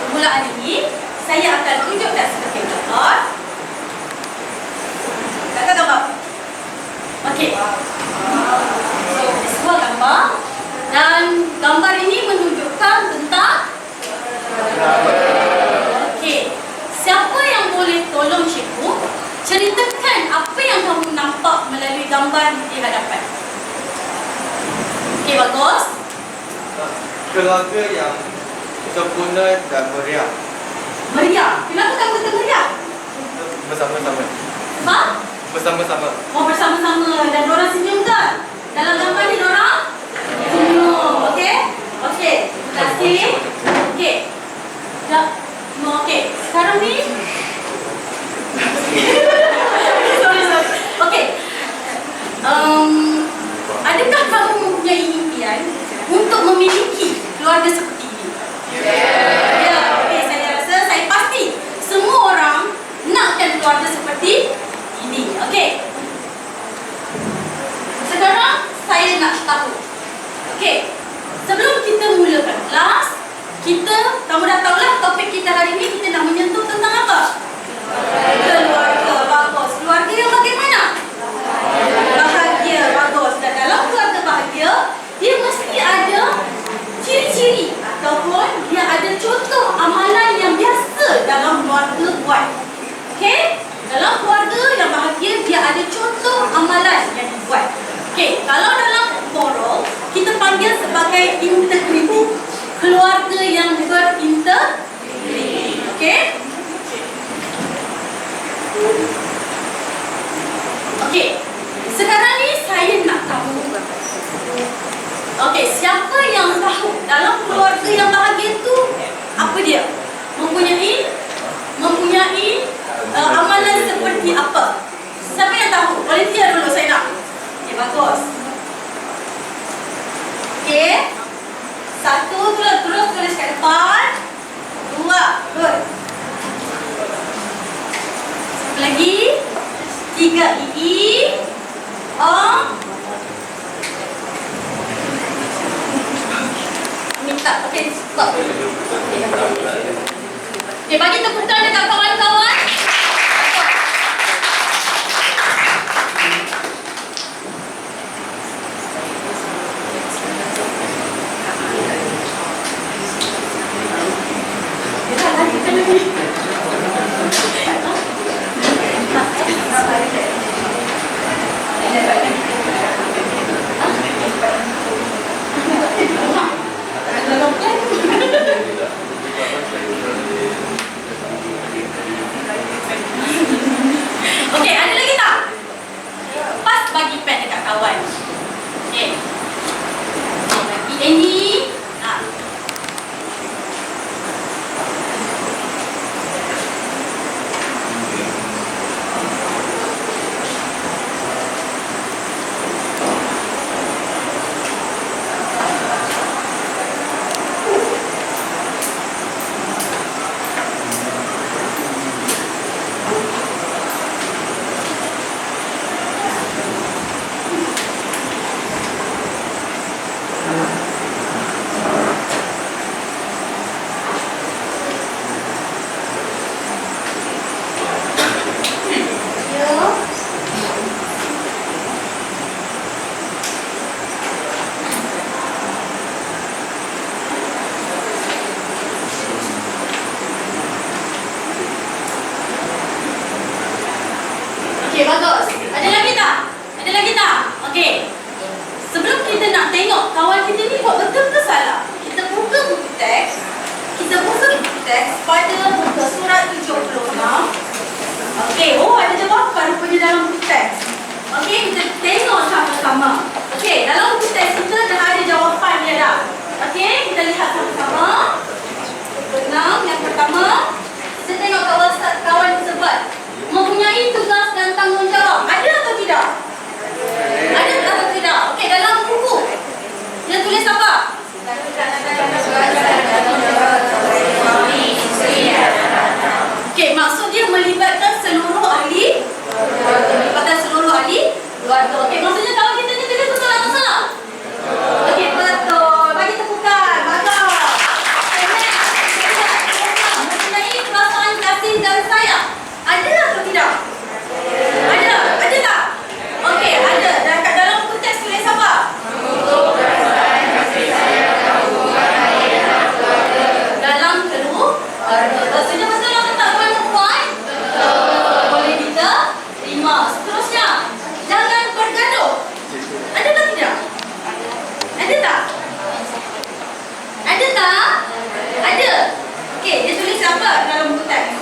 permulaan ini saya akan tunjukkan sebagai gambar. Kakak gambar. Okey. So, sebuah gambar, dan gambar ini menunjukkan tentang siapa yang boleh tolong cikgu ceritakan apa yang kamu nampak melalui gambar di hadapan? Okey, bagus. Keluarga yang sempurna dan meriah. Meriah. Kenapa kamu kata meriah? Bersama-sama. Ha? Bersama-sama. Oh, bersama-sama. Dan diorang senyum kan? Dalam gambar ni diorang untuk memiliki keluarga seperti ini? Ya, okey, saya rasa saya pasti semua orang nakkan keluarga seperti ini. Okey. Sekarang saya nak tahu. Okey. Sebelum kita mulakan kelas, kamu dah tahulah topik kita hari ini kita nak menyentuh tentang apa? Keluarga. Bagus. Keluarga yang bagaimana? Bahagia. Bagus. Dan dalam keluarga bahagia, dia mesti ada ciri-ciri ataupun dia ada contoh amalan yang biasa dalam keluarga buat. Okey? Dalam keluarga yang bahagia, dia ada contoh amalan yang dibuat. Okey, kalau dalam moral, kita panggil sebagai integriti. Keluarga yang berintegriti. Okey? Okey. Sekarang ni saya nak tahu. Okey, siapa yang tahu dalam keluarga yang bahagia tu apa dia? Mempunyai amalan seperti apa? Siapa yang tahu? Volunteer dulu saya nak. Okey, bagus. Okey. Satu, terus tulis kat depan. Dua, good. Satu lagi. Tiga, minta, okey, stop. Okey, bagi tepukan dekat kawan-kawan. Okey, ada lagi tak? Pas bagi pad dekat kawan. Okey. Bagi Annie. Okey, bagus. Ada lagi tak? Ada lagi tak? Okey. Sebelum kita nak tengok kawan kita ni buat betul ke salah, kita buka buku teks. Kita buka buku teks pada muka surat 76. Okey, ada jawapan rupanya dalam buku teks. Okey, kita tengok sama-sama. Okey, dalam buku teks kita dah ada jawapan dia dah. Okey, kita lihat sama-sama. Yang pertama, kita tengok kawan tersebut mempunyai tugas dan tanggungjawab. Ada atau tidak? Ada atau tidak? Okey, dalam buku dia tulis apa? Okey, maksud dia melibatkan seluruh ahli keluarga. Okey, maksudnya kawan kita ni tulis betul atau salah? Okey, betul. Bagi tepukan. Bagus. Mempunyai perasaan kasih dan sayang. Ada atau tidak? Ada. Ada tak? Okey, ada. Dan kat dalam buku teks tulis apa? Dalam keluarga. Maksudnya betul atau tak kawan perempuan? Boleh kita terima. Seterusnya, jangan bergaduh. Ada tak tidak? Ada tak? Ada tak? Ada. Okey, dia tulis apa dalam buku teks?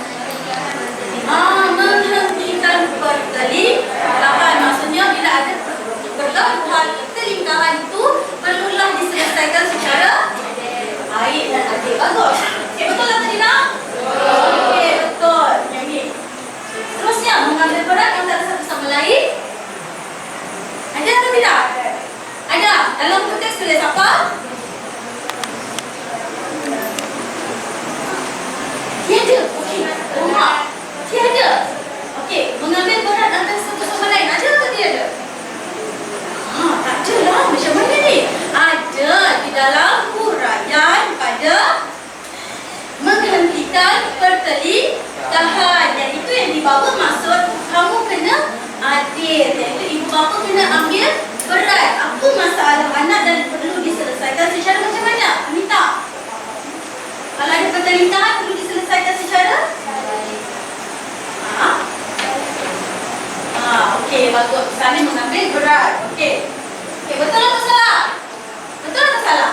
Menghentikan pertelingkahan. Maksudnya bila ada pertelingkahan itu perlulah diselesaikan secara baik dan adil. Bagus. Okey, betul atau tidak? Okey, betul. Yang ni. Terusnya, mengambil peran antara satu sama lain. Ada atau tidak? Ada. Dalam buku teks tulis apa? pertelitahan. Yang itu yang dibawa maksud kamu kena adil. Iaitu ibu bapa kena ambil berat. Apa masalah anak dan perlu diselesaikan secara macam mana? Minta. Kalau ada pertelitahan perlu diselesaikan secara okey, bagus. Saling mengambil berat. Okey. Okey, betul atau salah? Betul atau salah?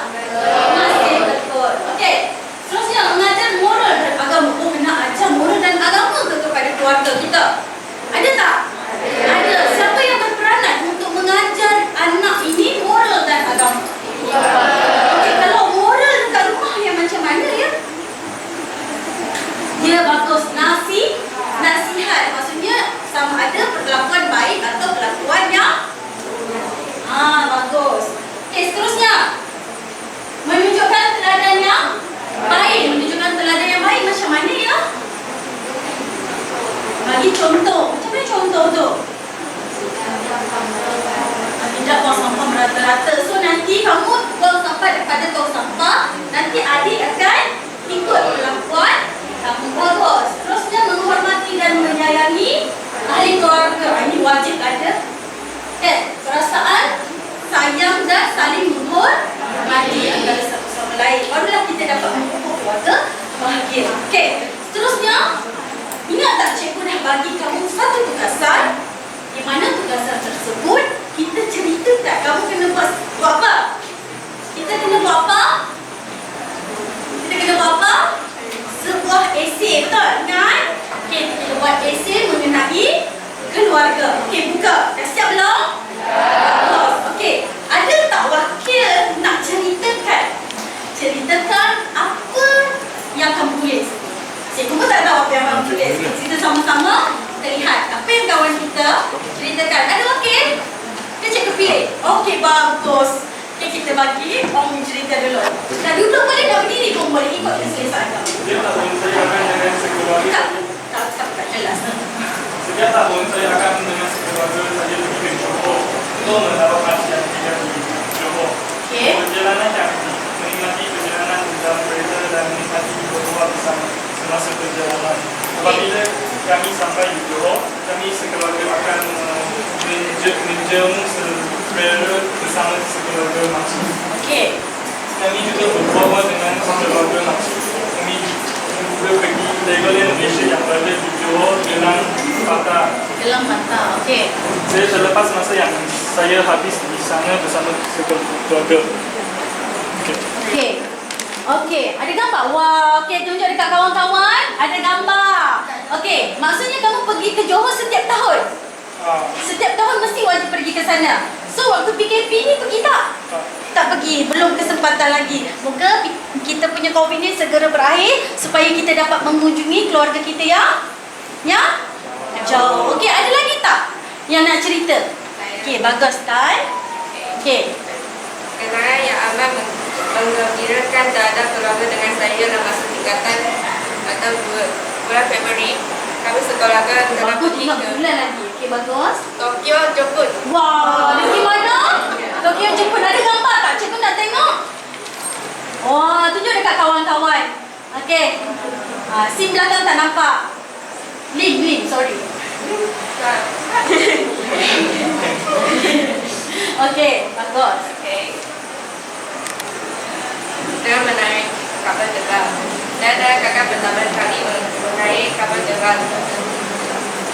Masih betul. Okey. Seterusnya mengajar moral dan agama. Oh, kena ajar moral dan agama ke kepada keluarga kita? Ada tak? Ada. Siapa yang berperanan untuk mengajar anak ini moral dan agama? Okey, kalau moral dekat rumah yang macam mana ya? Dia bagus. Nasihat. Maksudnya sama ada perlakuan baik atau perlakuan yang bagus. Okey, seterusnya menunjukkan teladan yang baik. Menunjukkan teladan yang baik macam mana ya? Bagi contoh. Macam mana contoh tu? Tidak buang sampah merata-rata. So nanti kamu buang sampah daripada tong sampah, nanti adik akan ikut perlakuan kamu. Bagus. Terusnya menghormati dan menyayangi ahli keluarga. Ini wajib ada. Perasaan sayang dan saling menghormati antara satu sama lain. Barulah kita dapat memupuk keluarga bahagia. Okey. Seterusnya, ingat tak cikgu dah bagi kamu satu tugasan, di mana tugasan tersebut kita ceritakan. Kamu kena buat apa? Kita kena buat apa? Kita kena buat apa? Sebuah esei, betul kan? Okey, kita kena buat esei mengenai keluarga. Okey, buka. Dah siap belum? Bagus. Okey, ada tak wakil nak ceritakan apa yang kamu tulis? Cikgu pun tak tahu apa yang kamu tulis. Kita sama-sama terlihat apa yang kawan kita ceritakan. Ada wakil? Kita cikgu pilih. Okey, bagus. Okey, kita bagi orang cerita dulu. Dah duduk boleh, dah berdiri pun boleh, ikut keselesaan kamu. Dia tak menceritakan dengan sekeluarga. Tak jelas. Setiap tahun saya akan dengan sekeluarga saja pergi ke Johor untuk mendapat kajian di Johor. Okey. Perjalanan kami menikmati perjalanan dalam kereta dan menikmati berbual bersama semasa perjalanan. Apabila kami sampai di Johor, kami sekeluarga akan menjemu selera bersama sekeluarga makcik. Okey. Kami juga berbual dengan sekeluarga makcik. Kami juga pergi Legoland Malaysia yang berada di Johor Gelang Patah. Gelang Patah. Okey. Saya terlepas masa yang saya habis di sana bersama sekeluarga. Okey. Okey, ada gambar? Wah, okey, tunjuk dekat kawan-kawan. Ada gambar. Okey, maksudnya kamu pergi ke Johor setiap tahun? Setiap tahun mesti wajib pergi ke sana. So, waktu PKP ni pergi tak? Tak pergi, belum kesempatan lagi. Moga kita punya COVID ni segera berakhir supaya kita dapat mengunjungi keluarga kita yang jauh. Okey, ada lagi tak yang nak cerita? Okey, bagus kan? Okey. Kenangan yang amat menggembirakan terhadap keluarga dengan saya dalam masa tingkatan atau bulan Februari. Kami sekeluarga telah Bagus, pergi tengok ke bulan lagi. Okey, bagus. Tokyo, Jepun. Wah, pergi mana? Tokyo, Jepun. Ada gambar tak? Cikgu nak tengok. Wah, tunjuk dekat kawan-kawan. Okey. Sim belakang tak nampak. Lin, sorry. Okey, bagus. Okay. Dengan menarik kapal terbang. Saya adalah kakak pertama kali menaik kapal terbang.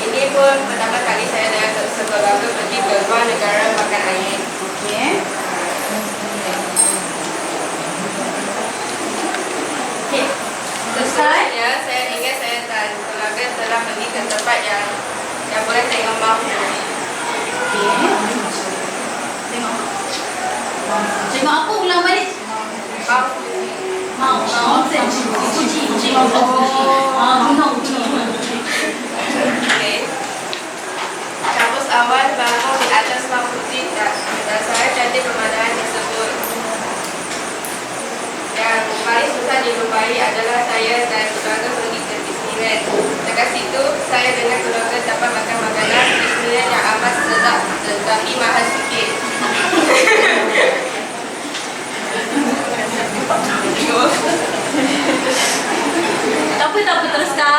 Ini pun pertama kali saya dengan sekeluarga pergi ke luar negara makan air. Okey. Okey. Selesai. Ya, saya ingat saya dan keluarga telah pergi ke tempat yang boleh tengok Mount Fuji. Okey. Tengok. Tengok apa ulang balik? Mount Fuji. Mount Fuji. Gunung. Okay. Kampus awal bangun di atas Mount Fuji dan saya cantik pemandangan tersebut. Yang paling susah dijumpai adalah saya dan keluarga pergi ke Disneyland. Dekat situ, saya dengan keluarga dapat makan makanan Disneyland yang amat sedap tetapi mahal sikit. Tak apa, teruskan.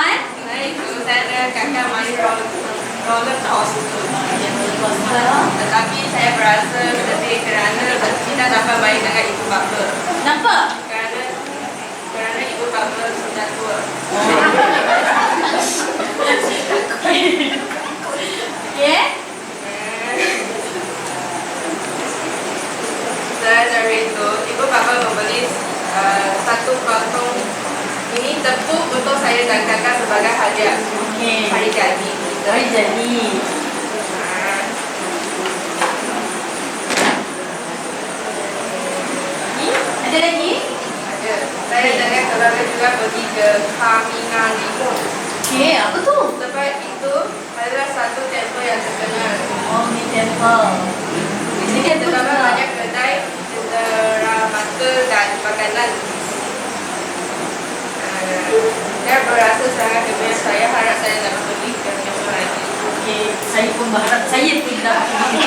baik dengan ibu bapa. Kenapa? Kerana ibu bapa sudah tua. Okay. Dan dari itu, ibu bapa membeli satu potong ini tepung untuk saya dan kakak sebagai hadiah Okay. hari jadi. Hari jadi. Ada lagi? Ada. Saya dengan keluarga juga pergi ke Kaminalimun. Okay, apa tu? Tempat itu adalah satu tempat yang terkenal. Oh, ni temple. Di sini terdapat banyak kedai cendera mata dan makanan. Saya berasa sangat gembira. Saya harap saya dapat pergi ke tempat lagi. Okay, saya pun berharap saya pun dapat.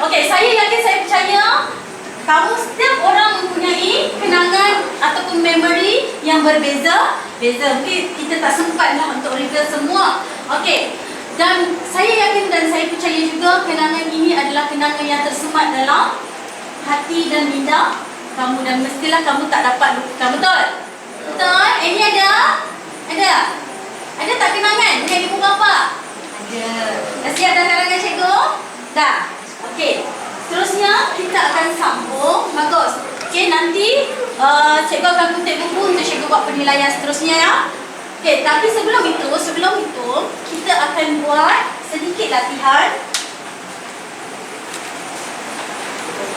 Okay, saya yakin, saya percaya kamu setiap orang mempunyai kenangan ataupun memori yang berbeza. Mungkin kita tak sempat lah untuk reveal semua. Okay, dan saya yakin dan saya percaya juga kenangan ini adalah kenangan yang tersemat dalam hati dan minda kamu, dan mestilah kamu tak dapat lupakan. Betul? Betul? Ini ada? Ada? Ada tak kenangan dengan ibu bapa? Ada. Dah siap dah karangan cikgu? Dah? Okey. Seterusnya kita akan sambung. Bagus. Okey, nanti cikgu akan kutip buku untuk cikgu buat penilaian seterusnya ya. Okey, tapi sebelum itu kita akan buat sedikit latihan.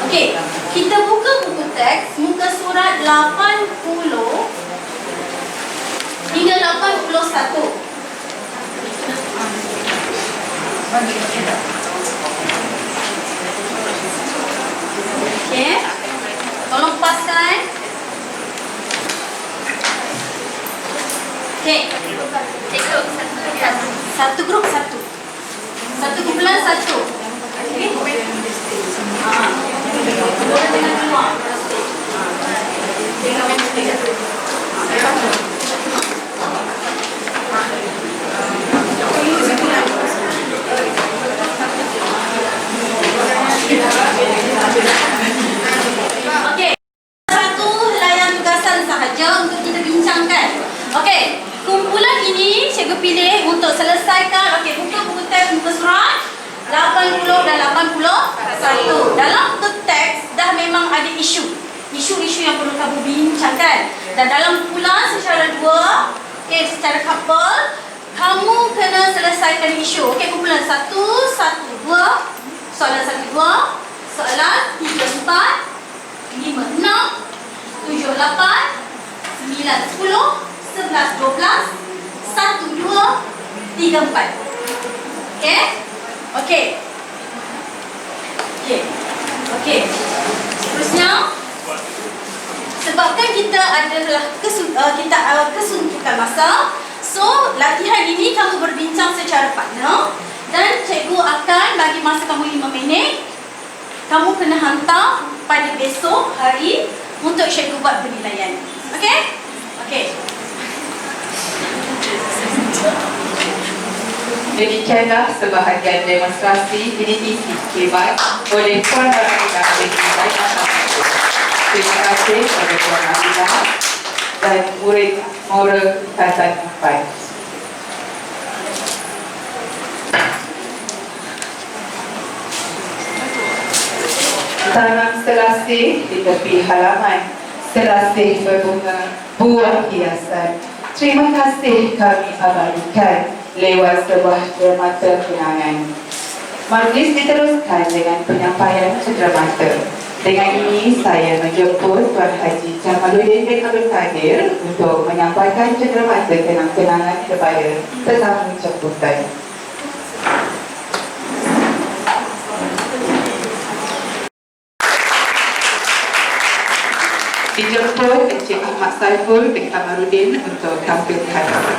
Okey, kita buka buku teks muka surat 80 hingga 81. Okey, tolong paskan. Okey, Cikgu, satu grup satu. Satu kumpulan satu. Okey. Keluar dengan keluar. Okey. Satu helaian tugasan sahaja untuk kita bincangkan. Okey, kumpulan ini cikgu pilih untuk selesaikan. Okey, buka buku teks muka surat 80 dan 81. Dalam buku teks dah memang ada isu yang perlu kamu bincangkan. Dan dalam kumpulan secara dua, okey, secara couple, kamu kena selesaikan isu. Okey, kumpulan 1, 1, 2, soalan 1, 2, soalan 3, 4, 5, 6, 7, 8, 9, 10, 11, 12, 1, 2, 3, 4. Okey? Okey. Okey. Seterusnya, sebabkan kita adalah kesuntukan masa, so latihan ini kamu berbincang secara partner dan cikgu akan bagi masa kamu 5 minit. Kamu kena hantar pada besok hari untuk cikgu buat penilaian. Okey? Okey. Demikianlah sebahagian demonstrasi inisiatif kibat oleh Puan Aminah binti Zainal Mahmud. Terima kasih kepada Puan Aminah dan murid Moral Ikatan 4. Tanam selasih di tepi halaman, selasih berbunga buah hiasan. Terima kasih kami abadikan lewat sebuah cermata kenangan. Majlis diteruskan dengan penyampaian cenderamata. Dengan ini saya menjemput Tuan Haji Jamaluddin bin Abdul Kadir untuk menyampaikan cenderamata kenang-kenangan kepada tetamu jemputan. Dijemput Encik Ahmad Saiful bin Kamarudin untuk tampil di hadapan.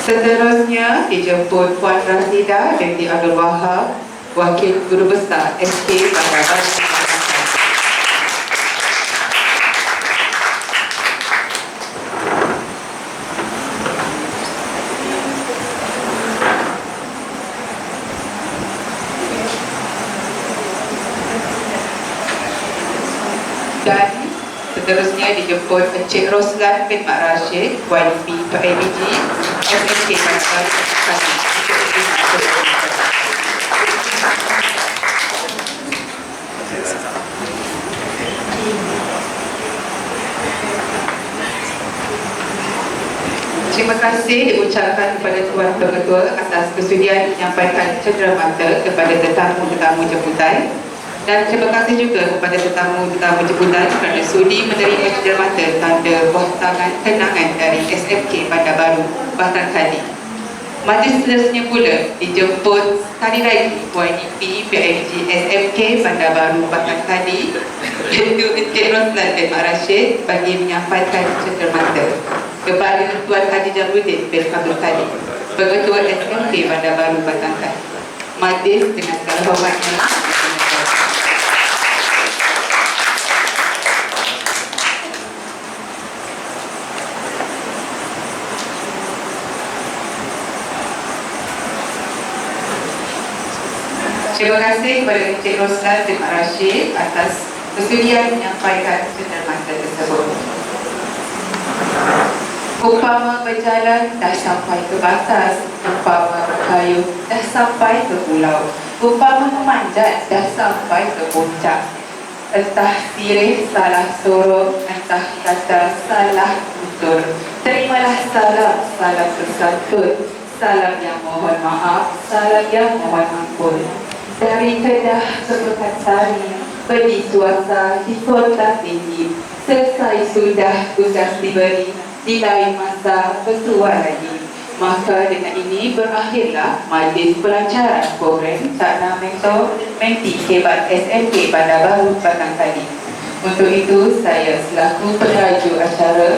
Seterusnya dijemput Puan Razidah binti Abdul Wahab Wakil Guru Besar SK Bandar Baru. Dan seterusnya dijemput Encik Roslan bin Mak Rashid, YDP PABG, SMK Bandar Baru. Terima kasih diucapkan kepada Tuan Pengetua atas kesudian menyampaikan cenderamata kepada tetamu-tetamu jemputan, dan terima kasih juga kepada tetamu-tetamu jemputan kerana sudi menerima cenderamata tanda buah tangan kenangan dari SMK Bandar Baru Batang Kali. Majlis seterusnya pula dijemput sekali lagi YDP PABG SMK Bandar Baru Batang Kali, iaitu Encik Roslan bin Mak Rashid, bagi menyampaikan cenderamata kepada Tuan Haji Jamruddin bin Abdul Kadir, Pengetua SMK Bandar Baru Batang Kali. Majlis dengan segala hormatnya. Terima kasih kepada Encik Roslan bin Mak Rashid atas kesudian menyampaikan cenderamata tersebut. Umpama berjalan dah sampai ke batas, umpama berkayuh dah sampai ke pulau, umpama memanjat dah sampai ke puncak. Entah sirih salah suruh, entah kata salah tutur, terimalah salam, salam bersantun, salam yang mohon maaf, salam yang mohon ampun. Dari Kedah ke Pekarsari, pergi suasa di kota tinggi, selesai sudah tugas diberi, di lain masa bersuah lagi. Maka dengan ini berakhirlah majlis pelancaran program Cakna Mentor Menti Hebat SMK Bandar Baru Batang Kali. Untuk itu, saya selaku peneraju acara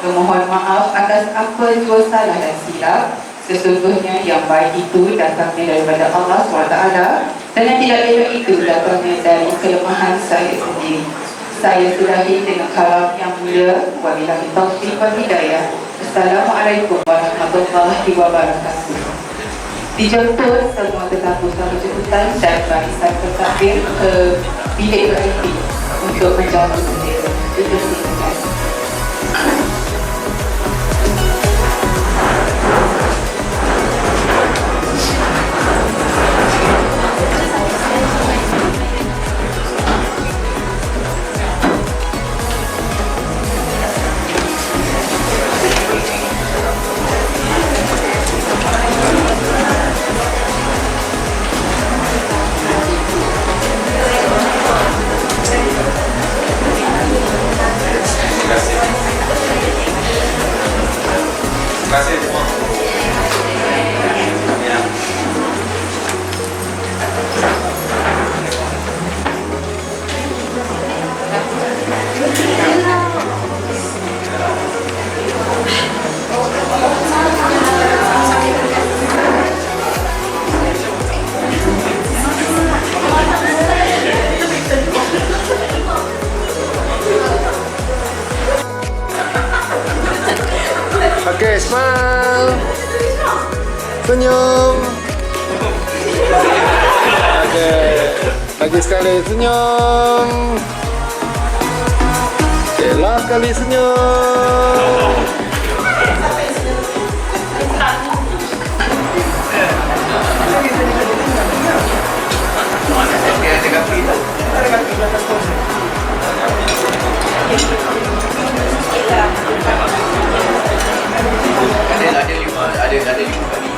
memohon maaf atas apa jua salah dan silap. Sesungguhnya yang baik itu datangnya daripada Allah SWT, dan yang tidak baik itu datangnya dari kelemahan saya sendiri. Saya sudahi dengan kalam yang mulia. Wabillahi taufiq wal hidayah. Assalamualaikum warahmatullahi wabarakatuh. Dijemput semua tetamu-tetamu jemputan dan barisan bertakbir ke bilik VIP untuk menjamu bendera. Terima kasih. Okay, smile. Senyum. Okay. Lagi sekali senyum. Okay, last kali senyum. Ada lima kali.